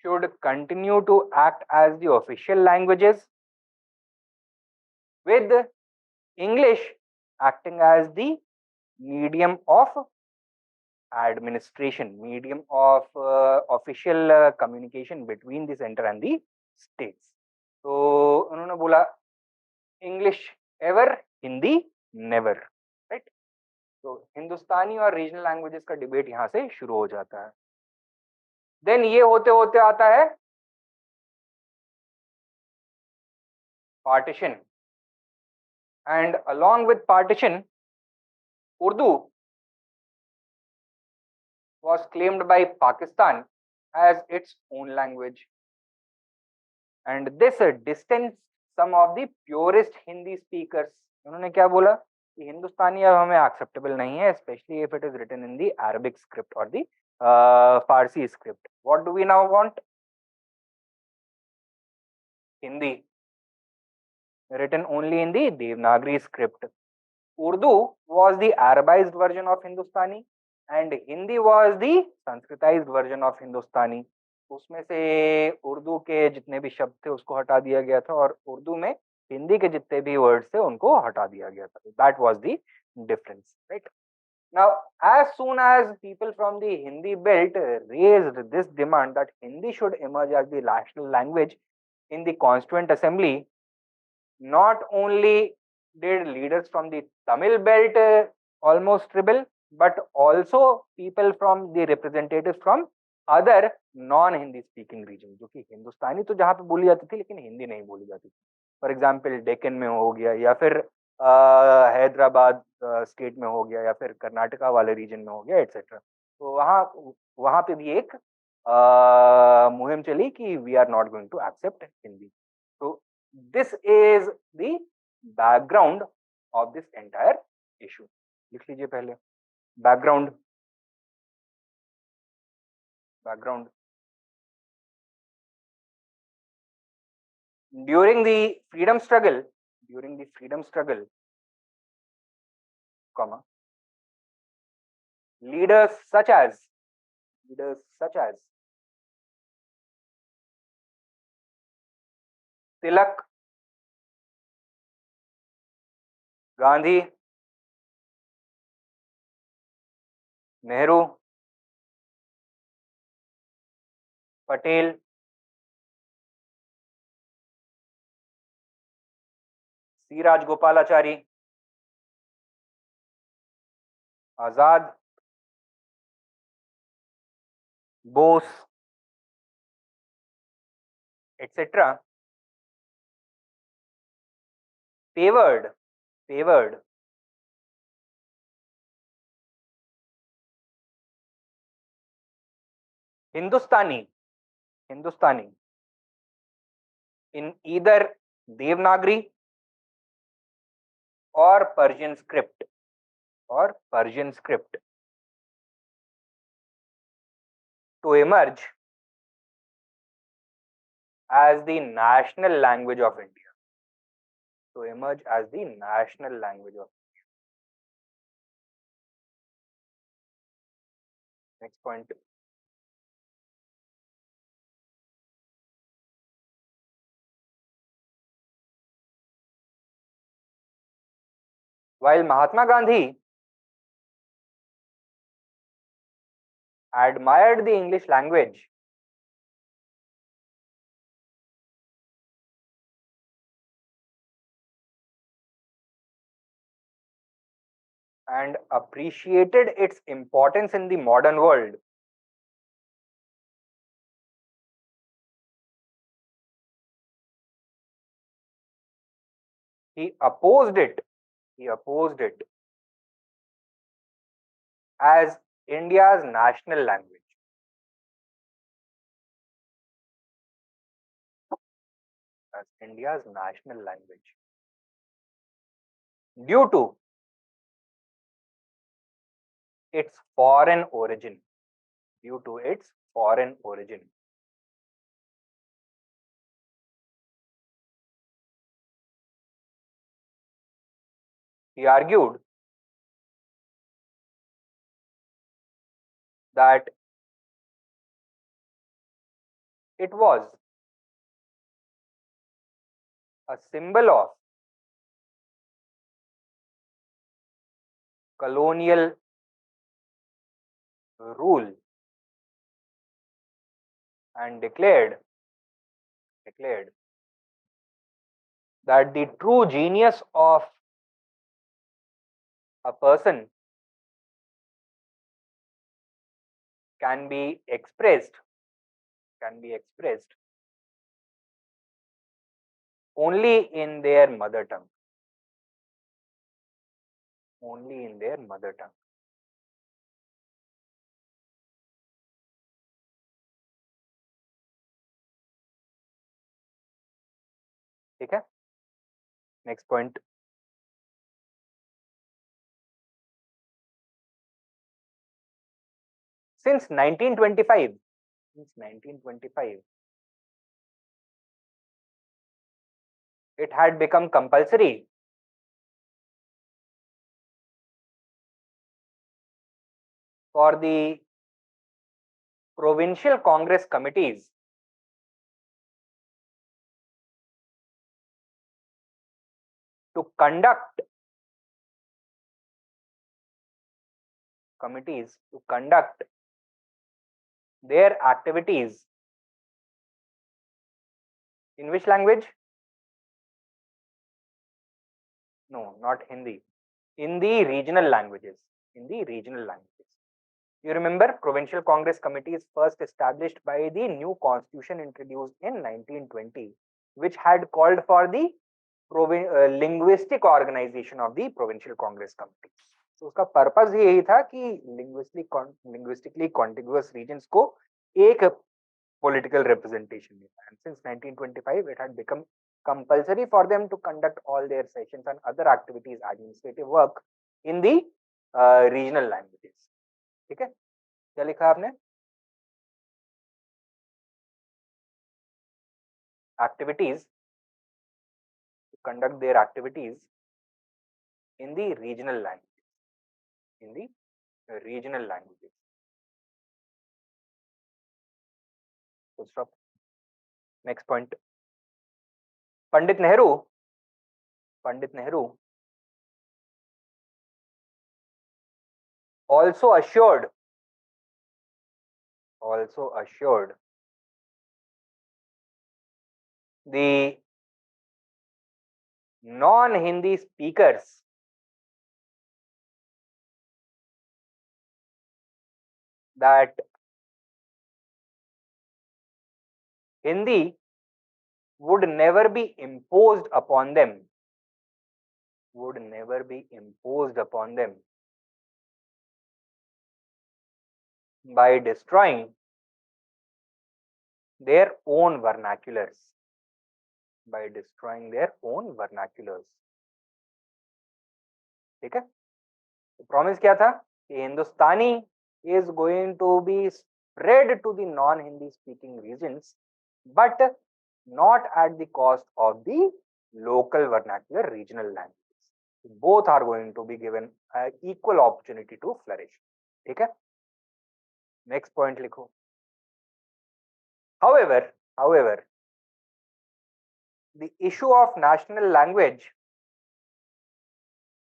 should continue to act as the official languages, with English acting as the medium of administration, medium of official communication between the center and the states. तो उन्होंने बोला English ever, Hindi never, right? तो हिंदुस्तानी और regional languages का debate यहाँ से शुरू हो जाता है. देन ये होते होते आता है partition, and along with partition Urdu was claimed by Pakistan as its own language, and this distanced some of the purest Hindi speakers. उन्होंने क्या बोला कि हिंदुस्तानी अब हमें acceptable नहीं है, especially if it is written in the Arabic script or the Farsi script. What do we now want? Hindi, written only in the Devanagari script. Urdu was the Arabized version of Hindustani and Hindi was the Sanskritized version of Hindustani. उसमें से उर्दू के जितने भी शब्द थे उसको हटा दिया गया था और उर्दू में हिंदी के जितने भी वर्ड्स थे उनको हटा दिया गया था. That was the difference, right? Now, as soon as people from the Hindi belt raised this demand that Hindi should emerge as the national language in the Constituent Assembly, not only did leaders from the Tamil belt almost rebel, but also people from the representatives from other non Hindi speaking region, जो कि हिंदुस्तानी तो जहाँ पे बोली जाती थी लेकिन हिंदी नहीं बोली जाती थी. फॉर एग्जाम्पल डेक्कन में हो गया, या फिर हैदराबाद स्टेट में हो गया, या फिर कर्नाटका वाले रीजन में हो गया, एटसेट्रा. तो वहाँ वहाँ पे भी एक मुहिम चली कि we are not going to accept Hindi. तो this is the background of this entire issue. लिख लीजिए पहले background. During the freedom struggle, comma, leaders such as Tilak, Gandhi, Nehru, Patel, C. Rajgopalachari, Azad, Bose, etc. favored Hindustani, Hindustani in either Devanagari or Persian script to emerge as the national language of India. To emerge as the national language of next point. While Mahatma Gandhi admired the English language, and appreciated its importance in the modern world, he opposed it. He opposed it as India's national language. As India's national language. Due to its foreign origin. Due to its foreign origin. He argued that it was a symbol of colonial rule and declared that the true genius of a person can be expressed only in their mother tongue. Only in their mother tongue. ठीक है? Next point. Since 1925, it had become compulsory for the provincial Congress committees to conduct their activities in which language? No, not Hindi. In the regional languages. You remember, provincial Congress committees first established by the new constitution introduced in 1920, which had called for the linguistic organization of the provincial Congress committee. तो उसका purpose यही था कि linguistically contiguous regions को एक political representation मिला. And since 1925, it had become compulsory for them to conduct all their sessions and other activities, administrative work in the regional languages. ठीक है, क्या लिखा आपने? Activities, to conduct their activities in the regional languages. Full stop. Next point. Pandit Nehru also assured the non-Hindi speakers that Hindi would never be imposed upon them, would never be imposed upon them by destroying their own vernaculars, by destroying their own vernaculars. ठीक है, तो promise क्या था कि हिंदुस्तानी is going to be spread to the non-Hindi speaking regions, but not at the cost of the local vernacular regional languages. Both are going to be given equal opportunity to flourish. ठीक है, next point लिखो. However, the issue of national language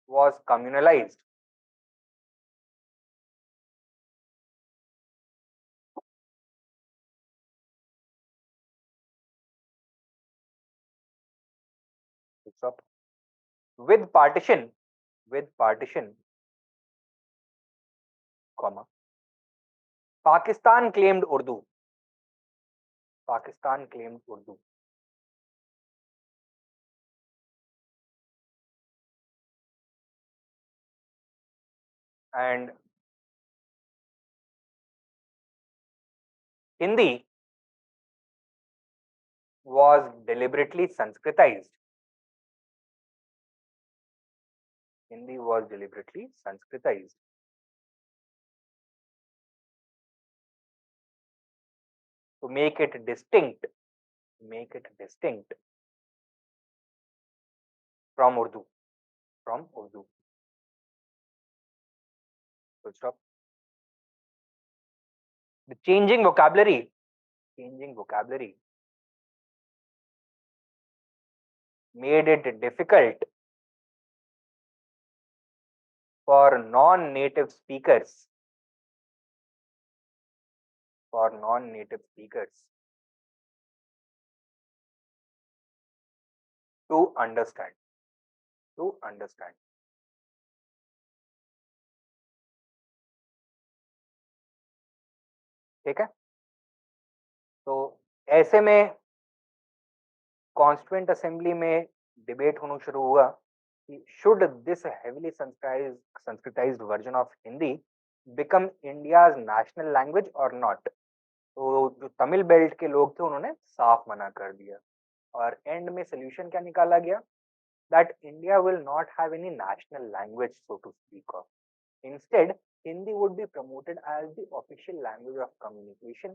was communalized. With partition, comma, Pakistan claimed Urdu. Pakistan claimed Urdu. And Hindi was deliberately Sanskritized. Hindi was deliberately Sanskritized. To make it distinct from Urdu. Full stop. The changing vocabulary made it difficult for non-native speakers to understand. ठीक है, तो ऐसे में constituent assembly में debate होना शुरू हुआ कि should this heavily sanskritised version of Hindi become India's national language और नॉट. तो जो तमिल बेल्ट के लोग थे उन्होंने साफ मना कर दिया और एंड में सोल्यूशन क्या निकाला गया, that India will not have any national language so to speak of. Instead, Hindi would be promoted as the official language of communication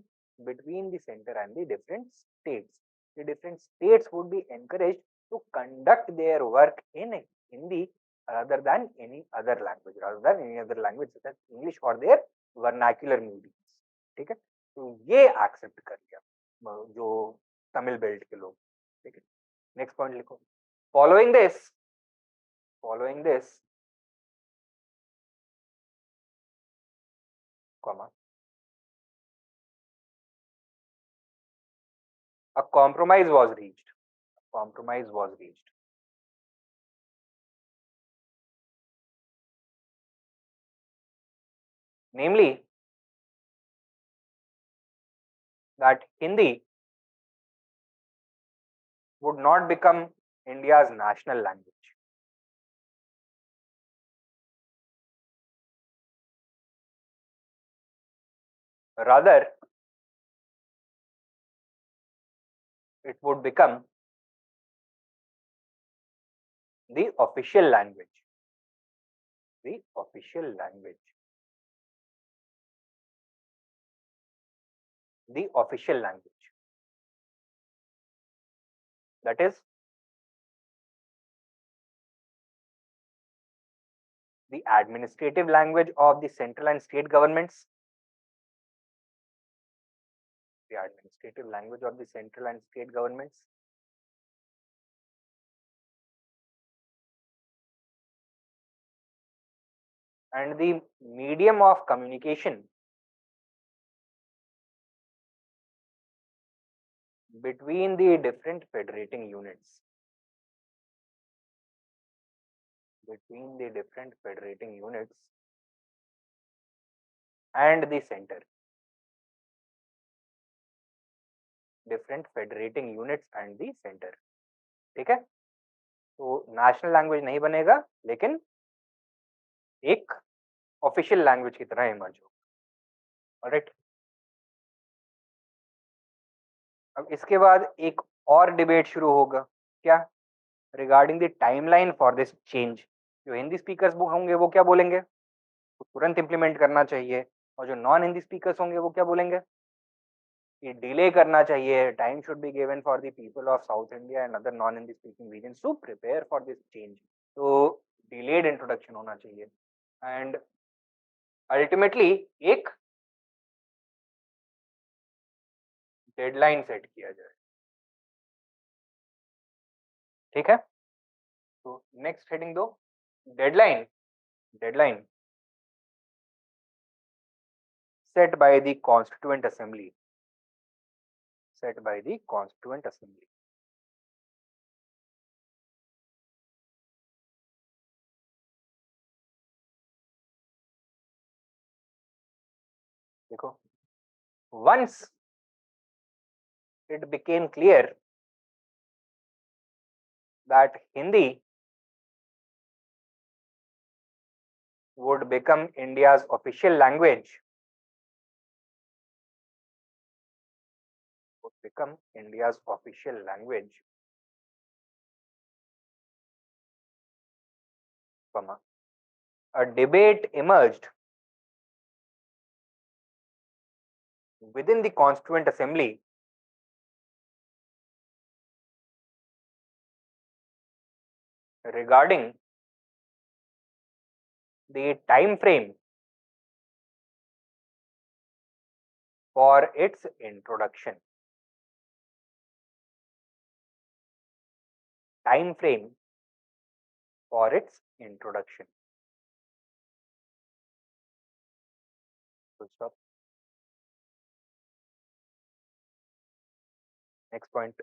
between the center and the different states. The different states would be encouraged to conduct their work in Hindi rather than any other language such as English or their vernacular mediums. ठीक है, तो ये accept कर लिया जो Tamil belt के लोग. ठीक है, नेक्स्ट पॉइंट लिखो. Following this, comma, a compromise was reached. Namely, that Hindi would not become India's national language. Rather, it would become the official language. That is, the administrative language of the central and state governments. And the medium of communication between the different federating units. And the center. different federating units and the center. ठीक है, तो national language नहीं बनेगा लेकिन एक official language की तरह emerge होगा। ऑलराइट, अब इसके बाद एक और डिबेट शुरू होगा, क्या? Regarding the timeline for this change. जो हिंदी स्पीकर्स होंगे वो क्या बोलेंगे, तो तुरंत इंप्लीमेंट करना चाहिए, और जो नॉन हिंदी स्पीकर्स होंगे वो क्या बोलेंगे कि डिले करना चाहिए, time should be given for the people of South India and other non Hindi speaking regions to prepare for this change. तो डिलेड इंट्रोडक्शन होना चाहिए एंड अल्टीमेटली एक डेडलाइन सेट किया जाए। ठीक है, तो नेक्स्ट हेडिंग दो, deadline. Deadline set by the Constituent Assembly. Set by the Constituent Assembly. देखो, once it became clear that Hindi would become India's official language, a debate emerged within the Constituent Assembly regarding the time frame for its introduction. Time frame for its introduction. Full stop. Next point.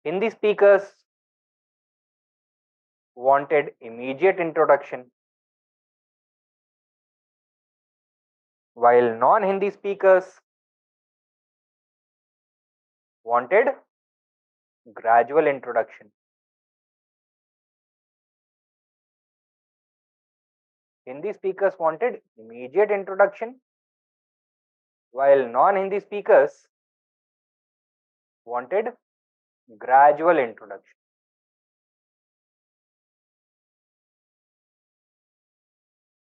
Hindi speakers wanted immediate introduction, while non-Hindi speakers wanted gradual introduction. Hindi speakers wanted immediate introduction, while non-Hindi speakers wanted gradual introduction.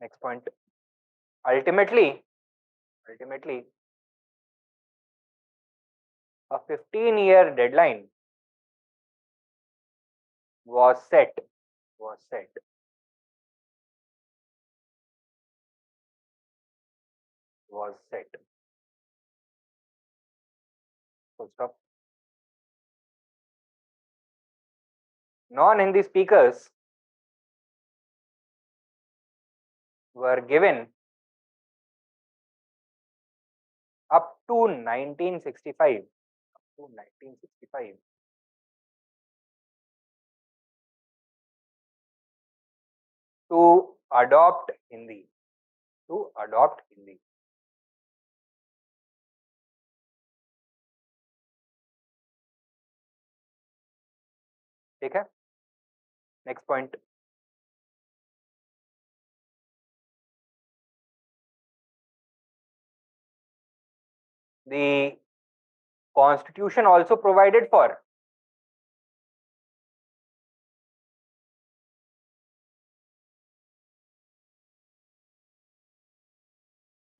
Next point. Ultimately, a 15-year deadline was set. Full stop. Non-Hindi speakers were given up to 1965 to adopt Hindi. ठीक है, next point. The Constitution also provided for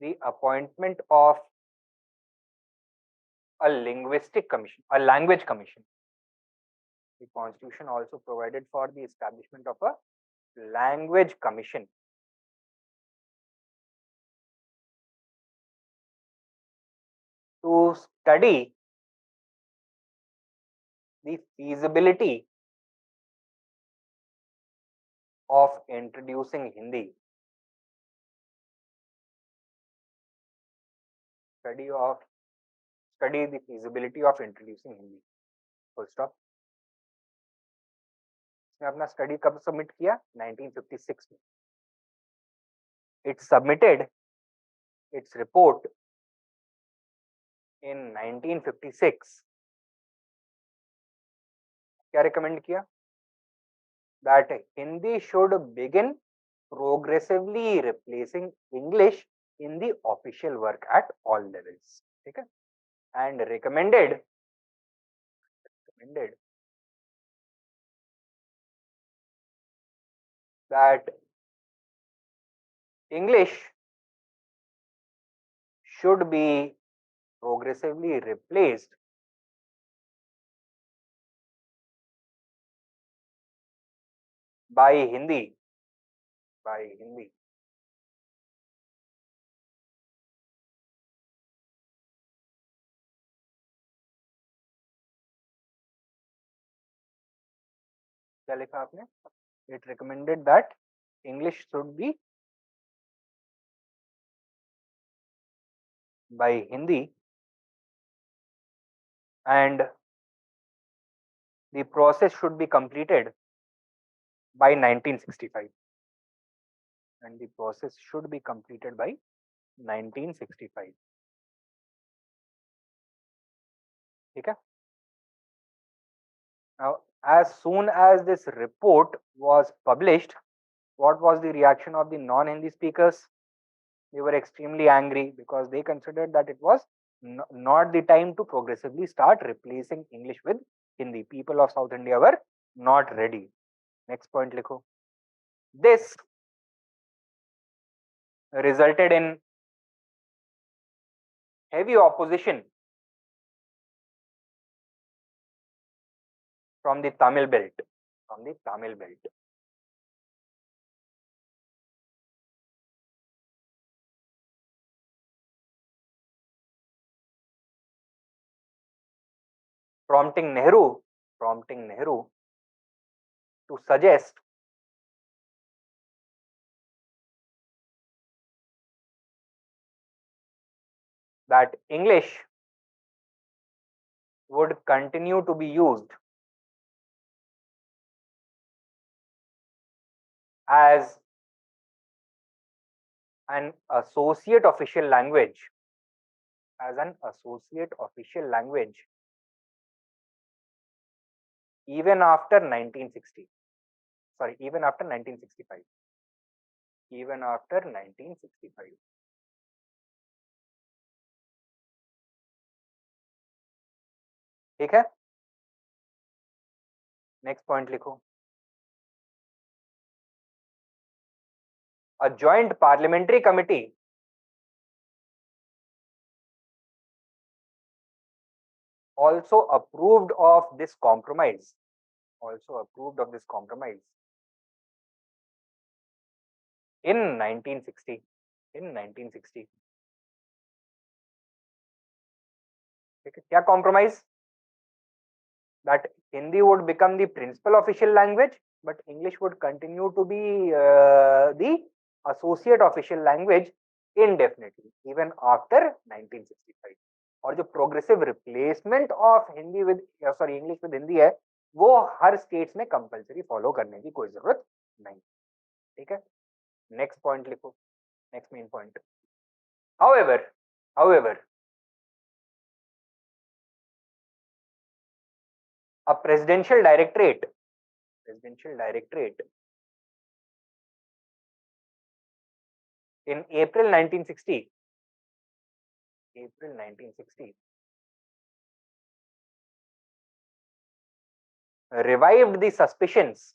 the appointment of a linguistic commission, a language commission. The Constitution also provided for the establishment of a language commission to study the feasibility of introducing Hindi. Study the feasibility of introducing Hindi. Full stop. इसने अपना study कब submit किया? 1956 में. It submitted its report in 1956 क्या recommend किया? That Hindi should begin progressively replacing English in the official work at all levels. ठीक है? And recommended that English should be progressively replaced by Hindi. क्या लिखा आपने? It recommended that English should be by Hindi and the process should be completed by 1965. And the process should be completed by 1965. ठीक है? Now, as soon as this report was published, what was the reaction of the non-Hindi speakers? They were extremely angry because they considered that it was not the time to progressively start replacing English with Hindi. People of South India were not ready. Next point likho. This resulted in heavy opposition from the Tamil belt. Prompting Nehru to suggest that English would continue to be used as an associate official language even after 1960. Sorry, even after 1965. ठीक है? Next point लिखो. A joint parliamentary committee also approved of this compromise. In 1960. क्या compromise? That Hindi would become the principal official language, but English would continue to be the associate official language indefinitely, even after 1965. और जो progressive replacement of Hindi with English with Hindi है वो हर states में compulsory follow करने की कोई जरूरत नहीं. ठीक है? नेक्स्ट पॉइंट लिखो. Next main point. However, a presidential directorate in April 1960 revived the suspicions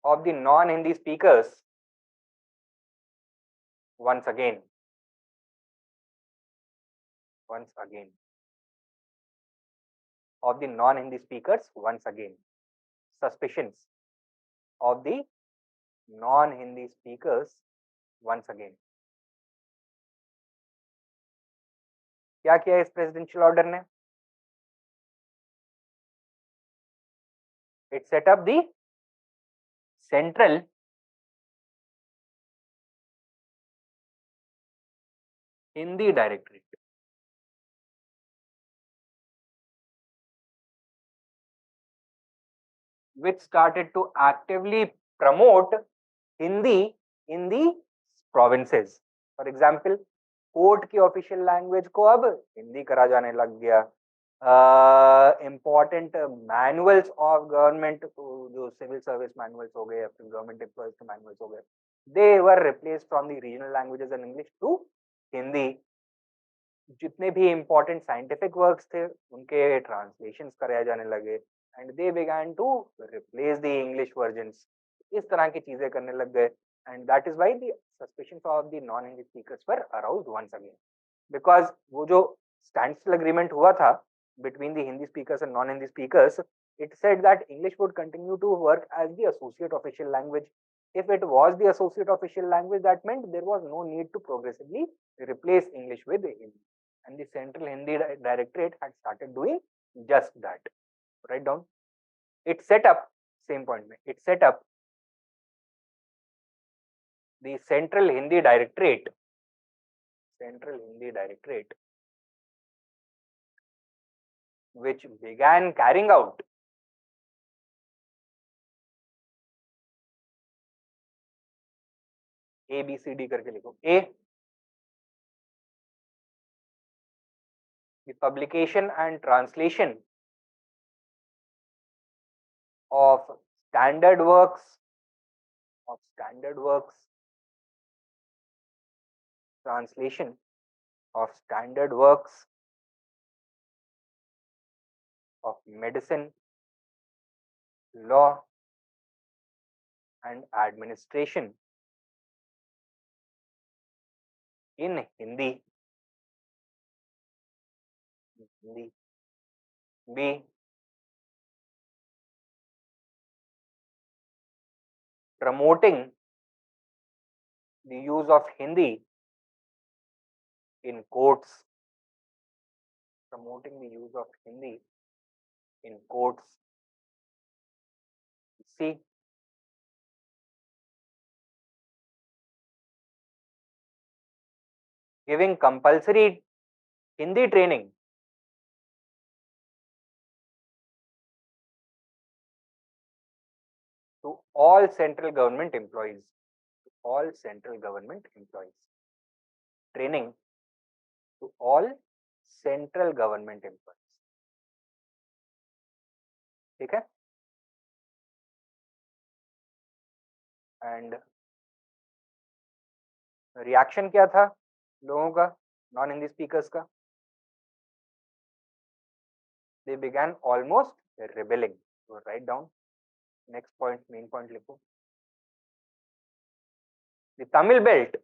of the non-Hindi speakers once again. Suspicions of the non-Hindi speakers once again. क्या किया इस प्रेसिडेंशियल ऑर्डर ने? It set up the Central Hindi Directorate, which started to actively promote Hindi in the provinces. For example, court की official language को अब हिंदी करा जाने लग गया। इम्पोर्टेंट मैनुअल्स ऑफ गवर्नमेंट, जो सिविल सर्विस मैनुअल्स हो गए या फिर गवर्नमेंट एम्प्लॉयज के मैनुअल्स हो गए, they were replaced from the regional languages and English to Hindi. जितने भी इम्पोर्टेंट साइंटिफिक वर्क्स थे उनके ट्रांसलेशंस कराए जाने लगे and they began to replace the English versions. इस तरह की चीजें करने लग गए and that is why the suspicions of the non Hindi speakers were aroused once again, because वो जो स्टैंडस्टिल अग्रीमेंट हुआ था between the Hindi speakers and non-Hindi speakers, it said that English would continue to work as the associate official language. If it was the associate official language, that meant there was no need to progressively replace English with Hindi. And the Central Hindi Directorate had started doing just that. Write down. It set up, same point, it set up the Central Hindi Directorate, which began carrying out ABCD करके लिखो। A, the publication and translation of standard works, translation of standard works of medicine, law, and administration in Hindi. B, promoting the use of Hindi in courts, C, giving compulsory Hindi training to all central government employees. Training to all central government employees. ठीक है? And reaction क्या था लोगों का, non Hindi speakers का? They began almost rebelling. So write down next point, main point लिखो। The Tamil Belt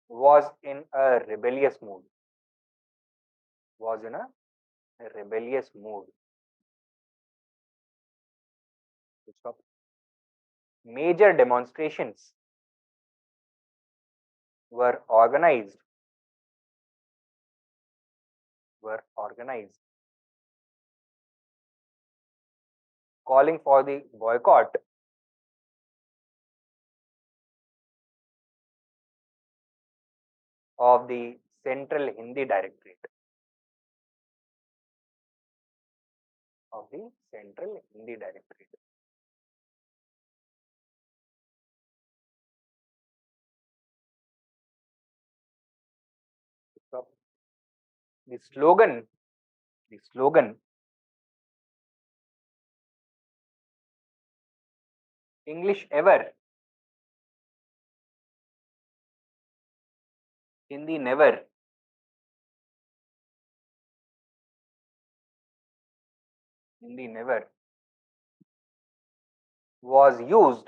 was in a rebellious mood. Major demonstrations were organized calling for the boycott of the Central Hindi Directorate. The slogan English ever, Hindi never, was used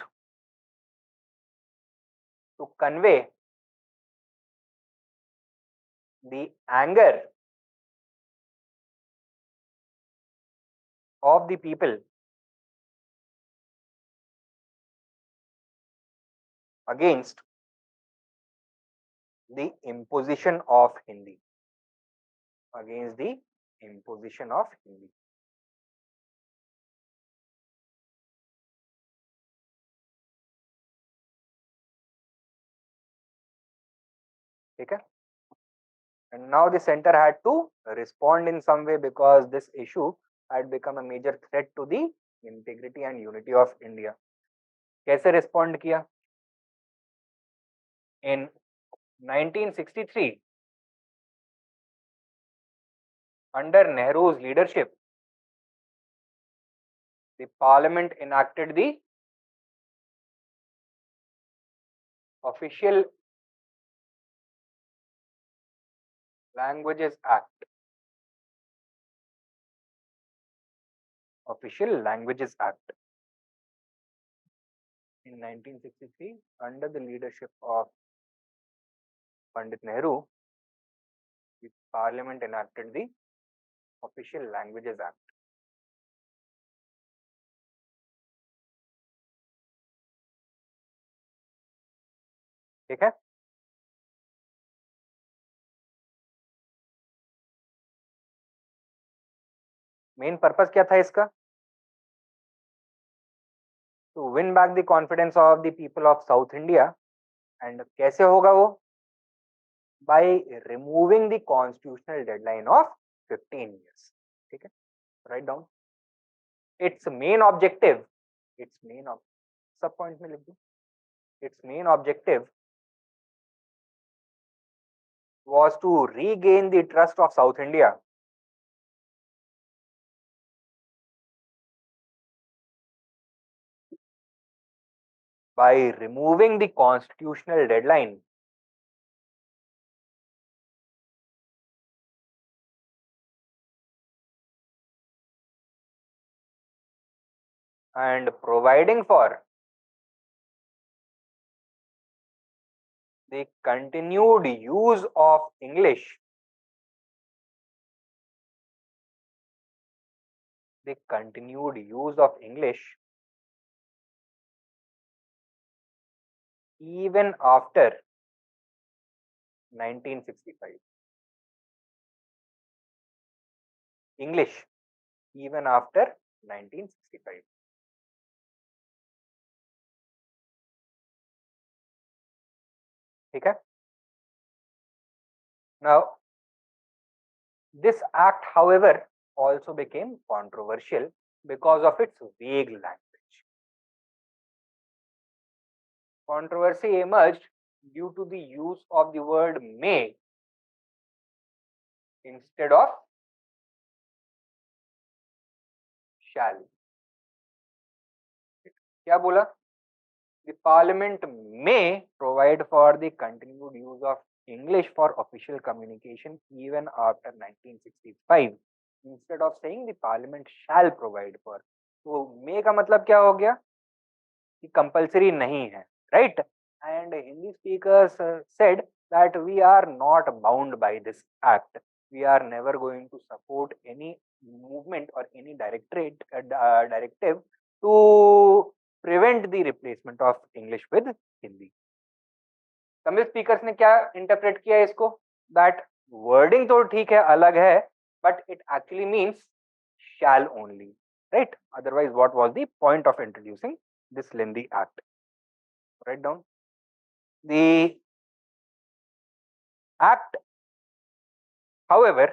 to convey the anger of the people against the imposition of Hindi. Okay? And now the center had to respond in some way because this issue had become a major threat to the integrity and unity of India. कैसे respond किया? इन 1963, under नेहरू's leadership, the parliament enacted the official languages act. Official languages act in 1963, under the leadership of Pandit Nehru, the parliament enacted the official languages act. ठीक है? Main purpose क्या था इसका? To win back the confidence of the people of South India. And कैसे होगा वो? By removing the constitutional deadline of 15 years. ठीक है, right down. It's main objective, सब पॉइंट में लिख दो. It's main objective was to regain the trust of South India by removing the constitutional deadline and providing for the continued use of English, even after 1965. English even after 1965. ठीक है? Now, this act, however, also became controversial because of its vague language. Controversy emerged due to the use of the word may instead of shall. क्या बोला? The parliament may provide for the continued use of English for official communication even after 1965, instead of saying the parliament shall provide for. तो may का मतलब क्या हो गया? कि compulsory नहीं है, right? And Hindi speakers said that we are not bound by this act. We are never going to support any movement or any directive to prevent the replacement of English with Hindi. Tamil speakers ने क्या interpret किया इसको? That wording तो ठीक है, अलग है, but it actually means shall only, right? Otherwise, what was the point of introducing this lengthy act? Write down. The act, however,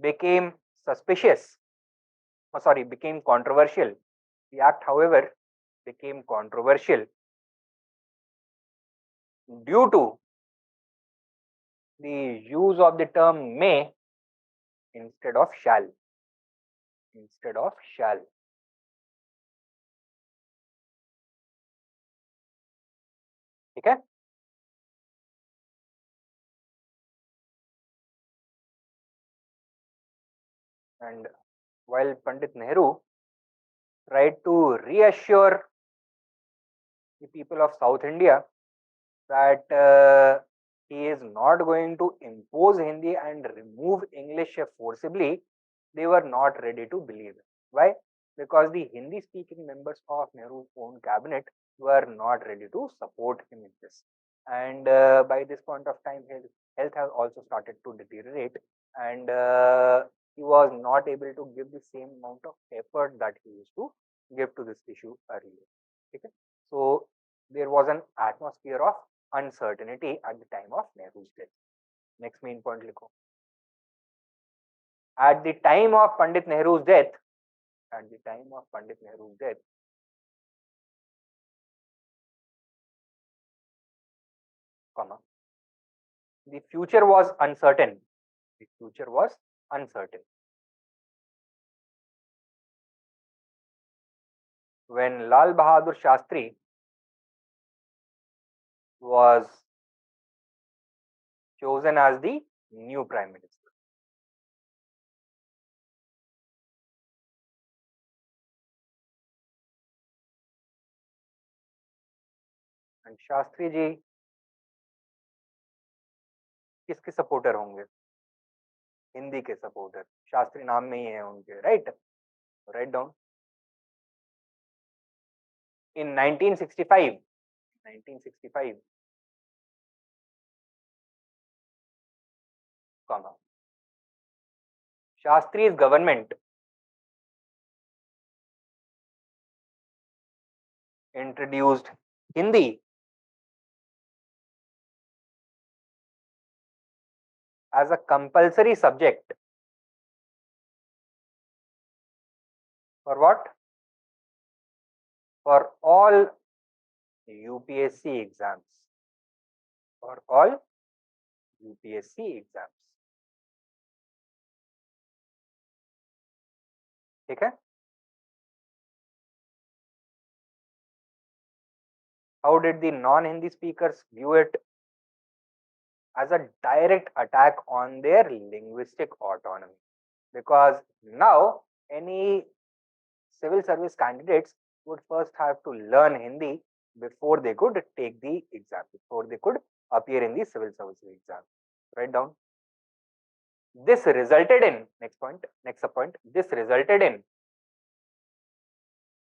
became controversial. The act, however, became controversial due to the use of the term may instead of shall. ठीक है? And while Pandit Nehru tried to reassure the people of South India that he is not going to impose Hindi and remove English forcibly, they were not ready to believe it. Why? Because the Hindi speaking members of Nehru's own cabinet were not ready to support him in this. And by this point of time, his health has also started to deteriorate, and he was not able to give the same amount of effort that he used to give to this issue earlier. Okay? So there was an atmosphere of uncertainty at the time of Nehru's death. Next main point likho. At the time of Pandit Nehru's death, comma. The future was uncertain. The future was uncertain. When Lal Bahadur Shastri was chosen as the new Prime Minister. And Shastri जी किसके supporter होंगे? हिंदी के supporter. Shastri नाम में ही है उनके, right? Write down. In 1965, comma, Shastri's government introduced Hindi as a compulsory subject for what? For all UPSC exams. For all UPSC exams. ठीक है? How did the non-Hindi speakers view it? As a direct attack on their linguistic autonomy. Because now any civil service candidates would first have to learn Hindi before they could take the exam, before they could appear in the civil services exam. Write down. This resulted in, next point, this resulted in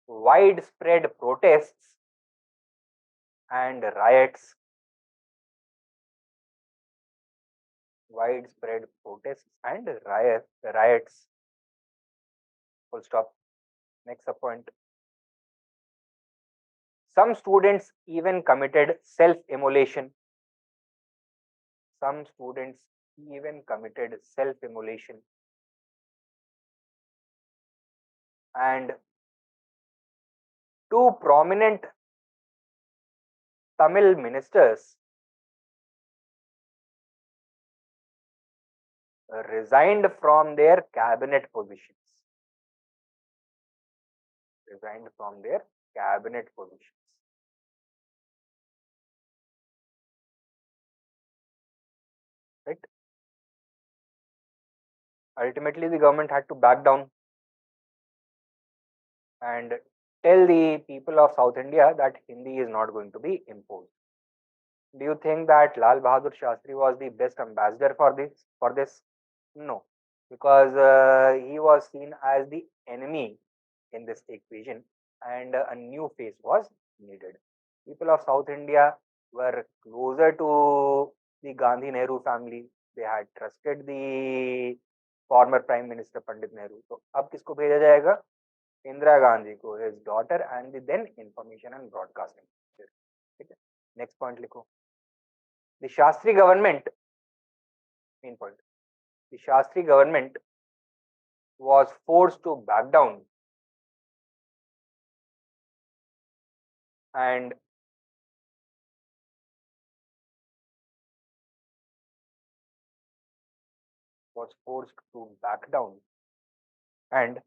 widespread protests and riots. Widespread protests and riots. Full stop. Next point. Some students even committed self-immolation. Some students even committed self-immolation. And two prominent Tamil ministers resigned from their cabinet positions. Resigned from their cabinet positions. Right? Ultimately, the government had to back down and tell the people of South India that Hindi is not going to be imposed. Do you think that Lal Bahadur Shastri was the best ambassador for this? No, because he was seen as the enemy in this equation, and a new face was needed. People of South India were closer to the Gandhi Nehru family. They had trusted the former Prime Minister Pandit Nehru. So अब किसको भेजा जाएगा? Indira Gandhi को, his daughter and the then Information and Broadcasting Minister. Next point लिखो. The Shastri government, main point, the Shastri government was forced to back down and and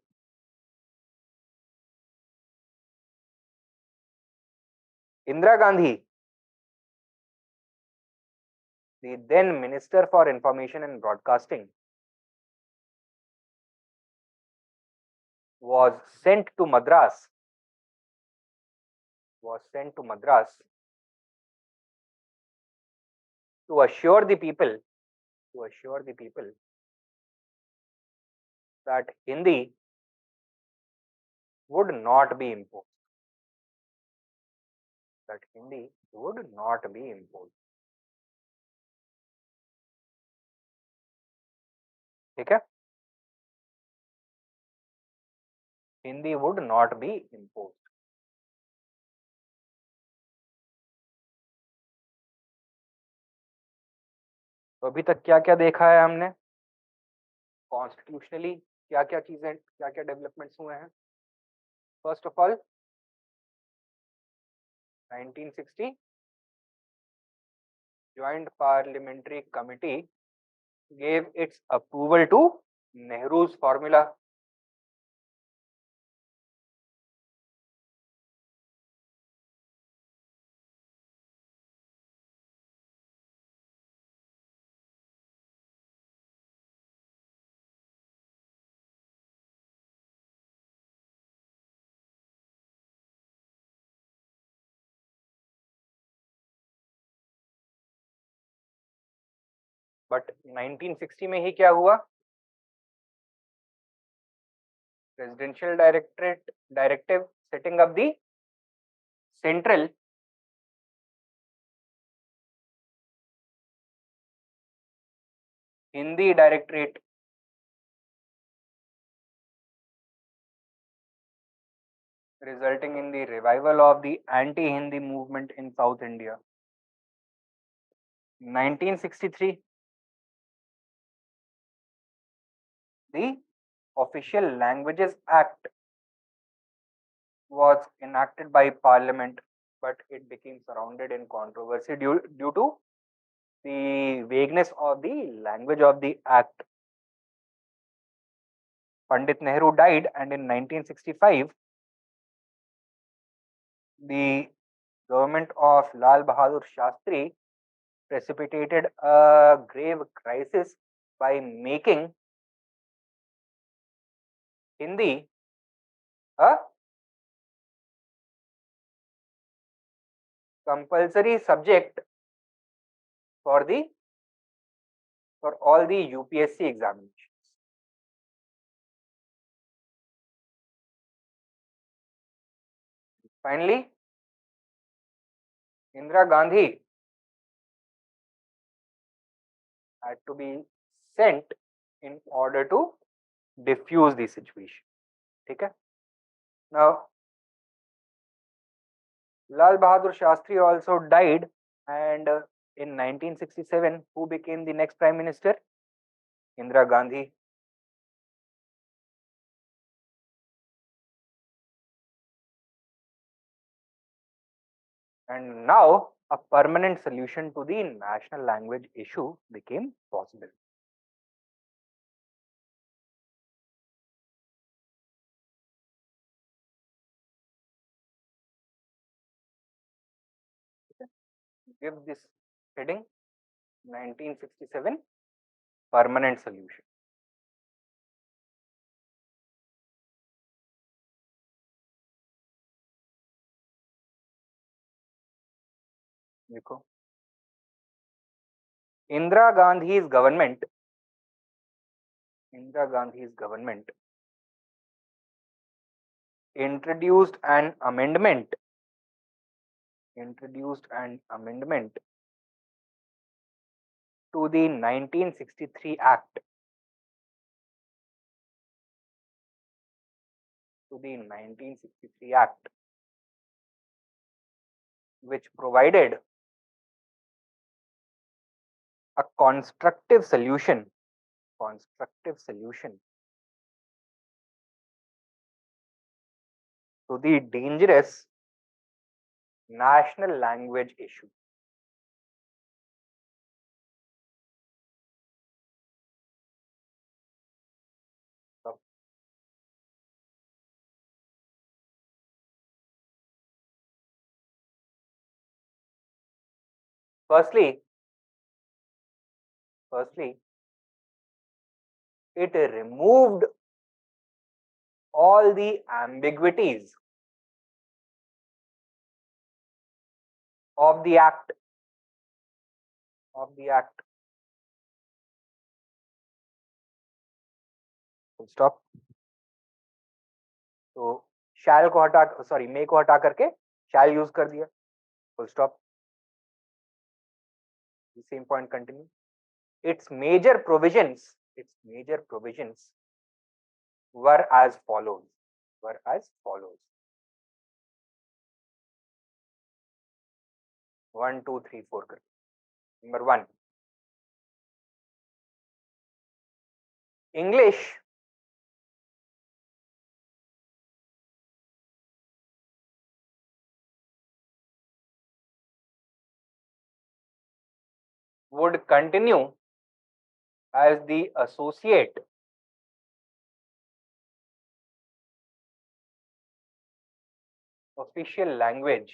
Indira Gandhi, the then Minister for Information and Broadcasting, was sent to Madras to assure the people that Hindi would not be imposed. ठीक है? Hindi would not be imposed. तो अभी तक क्या क्या देखा है हमने? कॉन्स्टिट्यूशनली क्या क्या चीजें, क्या क्या डेवलपमेंट्स हुए हैं? First of all 1960 Joint Parliamentary Committee gave its approval to Nehru's formula? But 1960 में ही क्या हुआ? Presidential directive setting up the central Hindi directorate, resulting in the revival of the anti-Hindi movement in South India. 1963, the Official Languages Act was enacted by Parliament, but it became surrounded in controversy due to the vagueness of the language of the act. Pandit Nehru died, and in 1965, the government of Lal Bahadur Shastri precipitated a grave crisis by making Hindi a compulsory subject for all the UPSC examinations. Finally, Indira Gandhi had to be sent in order to diffuse the situation. Okay? Now, Lal Bahadur Shastri also died, and in 1967, who became the next Prime Minister? Indira Gandhi. And now, a permanent solution to the national language issue became possible. Give this heading 1967 permanent solution. देखो, Indira Gandhi's government introduced an amendment to the 1963 Act. Which provided a constructive solution to the dangerous national language issue. So, firstly, it removed all the ambiguities of the act. Full stop. तो shall को हटा, sorry, may को हटा करके shall use कर दिया. Full stop. The same point continue. Its major provisions were as follows. 1, 2, 3, 4 करके. Number 1, English would continue as the associate official language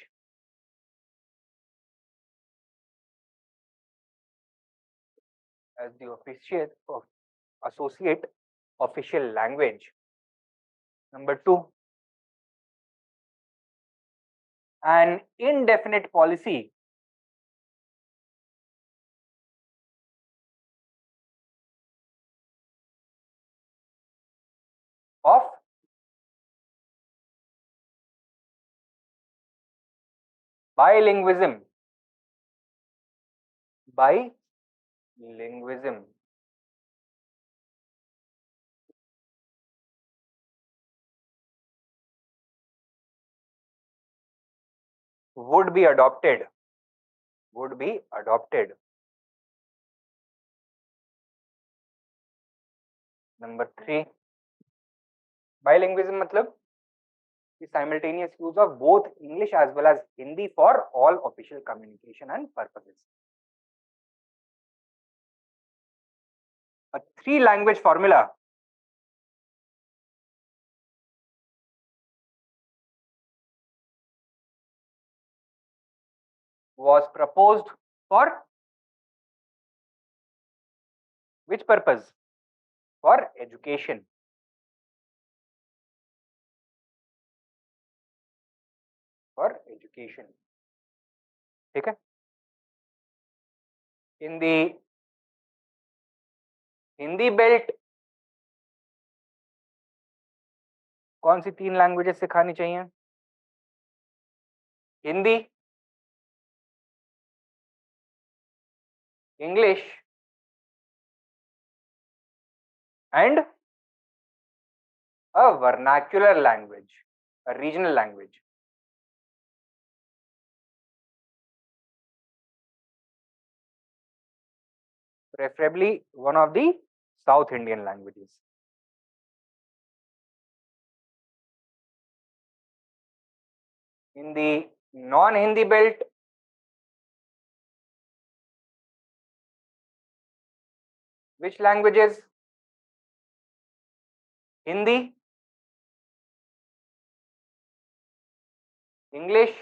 as the associate official language. Number 2, an indefinite policy of bilingualism would be adopted. Number 3, bilingualism मतलब the simultaneous use of both English as well as Hindi for all official communication and purposes. A 3-language formula was proposed for which purpose? For education. ठीक है. In the Hindi belt कौन सी 3 languages सिखानी चाहिए? Hindi, English and a vernacular language, a regional language. Preferably one of the South Indian languages. In the non-Hindi belt, which languages? Hindi, English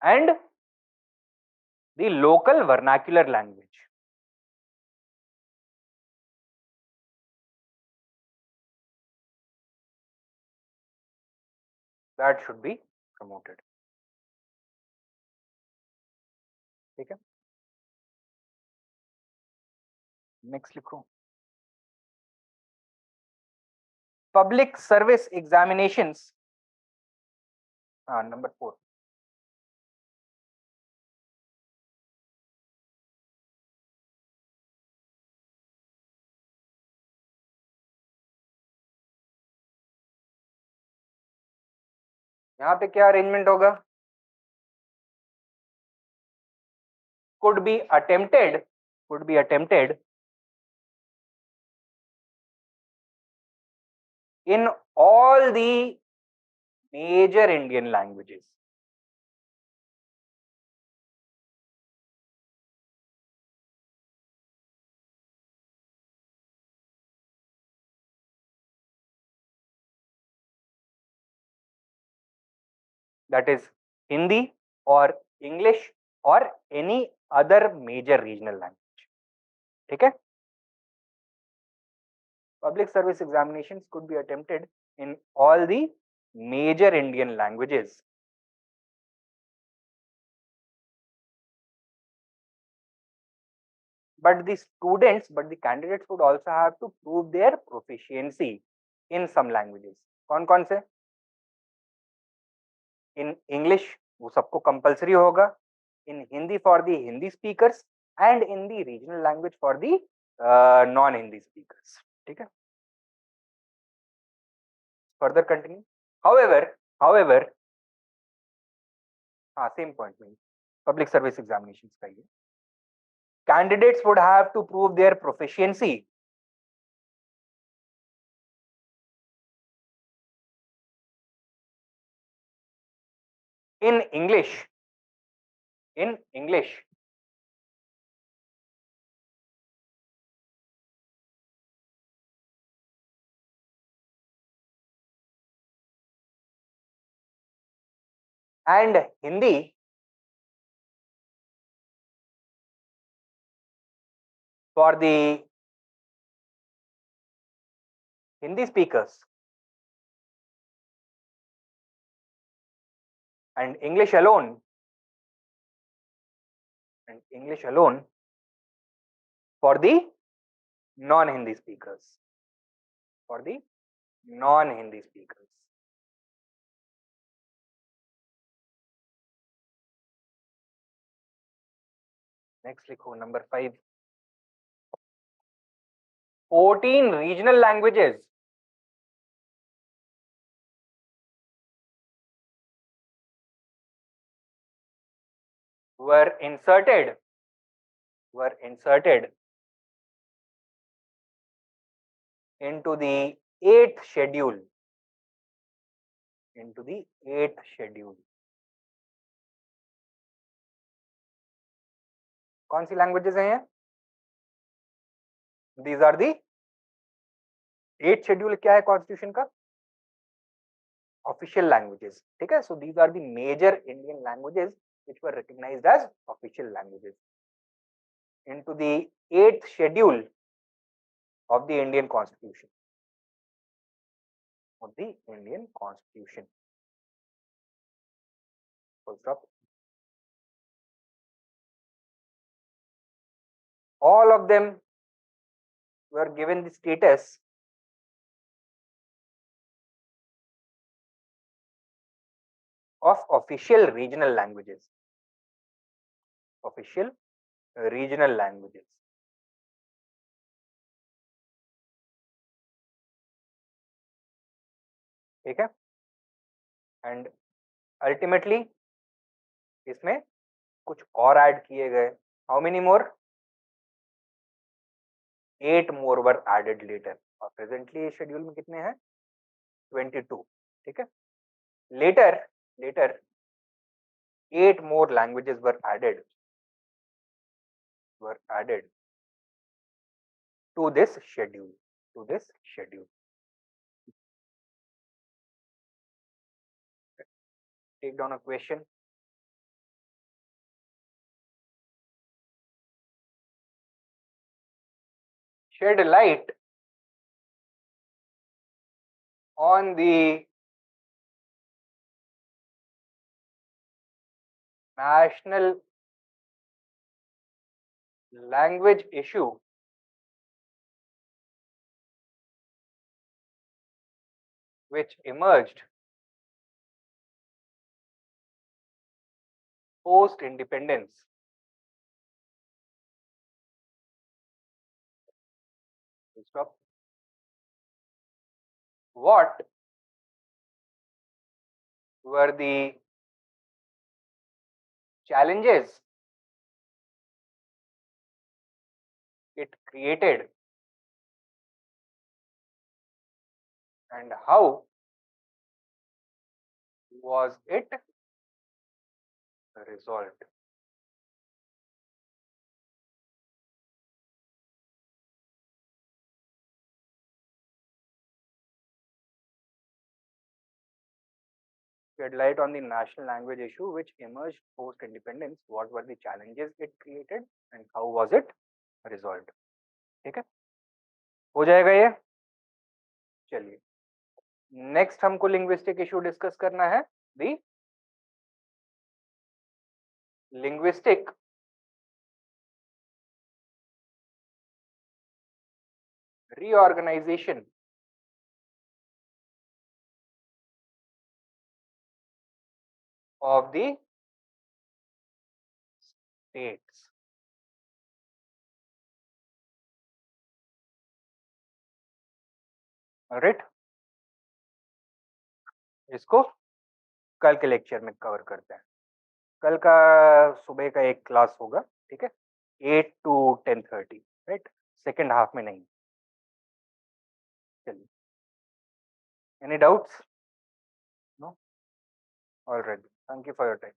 and the local vernacular language. That should be promoted. ठीक है. Next लिखो. Public service examinations. Number 4. यहाँ पे क्या arrangement होगा? could be attempted in all the major Indian languages. That is Hindi or English or any other major regional language. ठीक है. Public service examinations could be attempted in all the major Indian languages. But the candidates would also have to prove their proficiency in some languages. कौन कौन से? In English वो सबको compulsory होगा. In Hindi for the Hindi speakers and in the regional language for the non-Hindi speakers. ठीक है. Further continue. However, same point में public service examinations का ये. Candidates would have to prove their proficiency in English in English. And Hindi for the Hindi speakers, and English alone for the non-Hindi speakers. For the non-Hindi speakers. Next लिखो number 5. 14 regional languages were inserted into the 8th schedule. कौन सी languages हैं ये? These are the 8th schedule. क्या है constitution का? Official languages. ठीक है, so these are the major Indian languages which were recognized as official languages into the 8th schedule of the Indian Constitution. Full stop. All of them were given the status of official regional languages. ठीक है, and ultimately इसमें कुछ और add किए गए. How many more? 8 more were added later. और presently schedule में कितने हैं? 22. ठीक है, later 8 more languages were added to this schedule. Take down a question. Shed light on the national language issue which emerged post independence. Stop. What were the challenges it created and how was it resolved? Shed light on the national language issue which emerged post independence. What were the challenges it created and how was it resolved? ठीक है, हो जाएगा ये. चलिए, next हमको linguistic issue discuss करना है. दी linguistic reorganization of the states. Alright, इसको कल के लेक्चर में कवर करते हैं. कल का सुबह का एक क्लास होगा. ठीक है, 8 to 10:30. राइट, सेकेंड हाफ में नहीं. चलिए, any doubts? No? Alright, thank you for your time.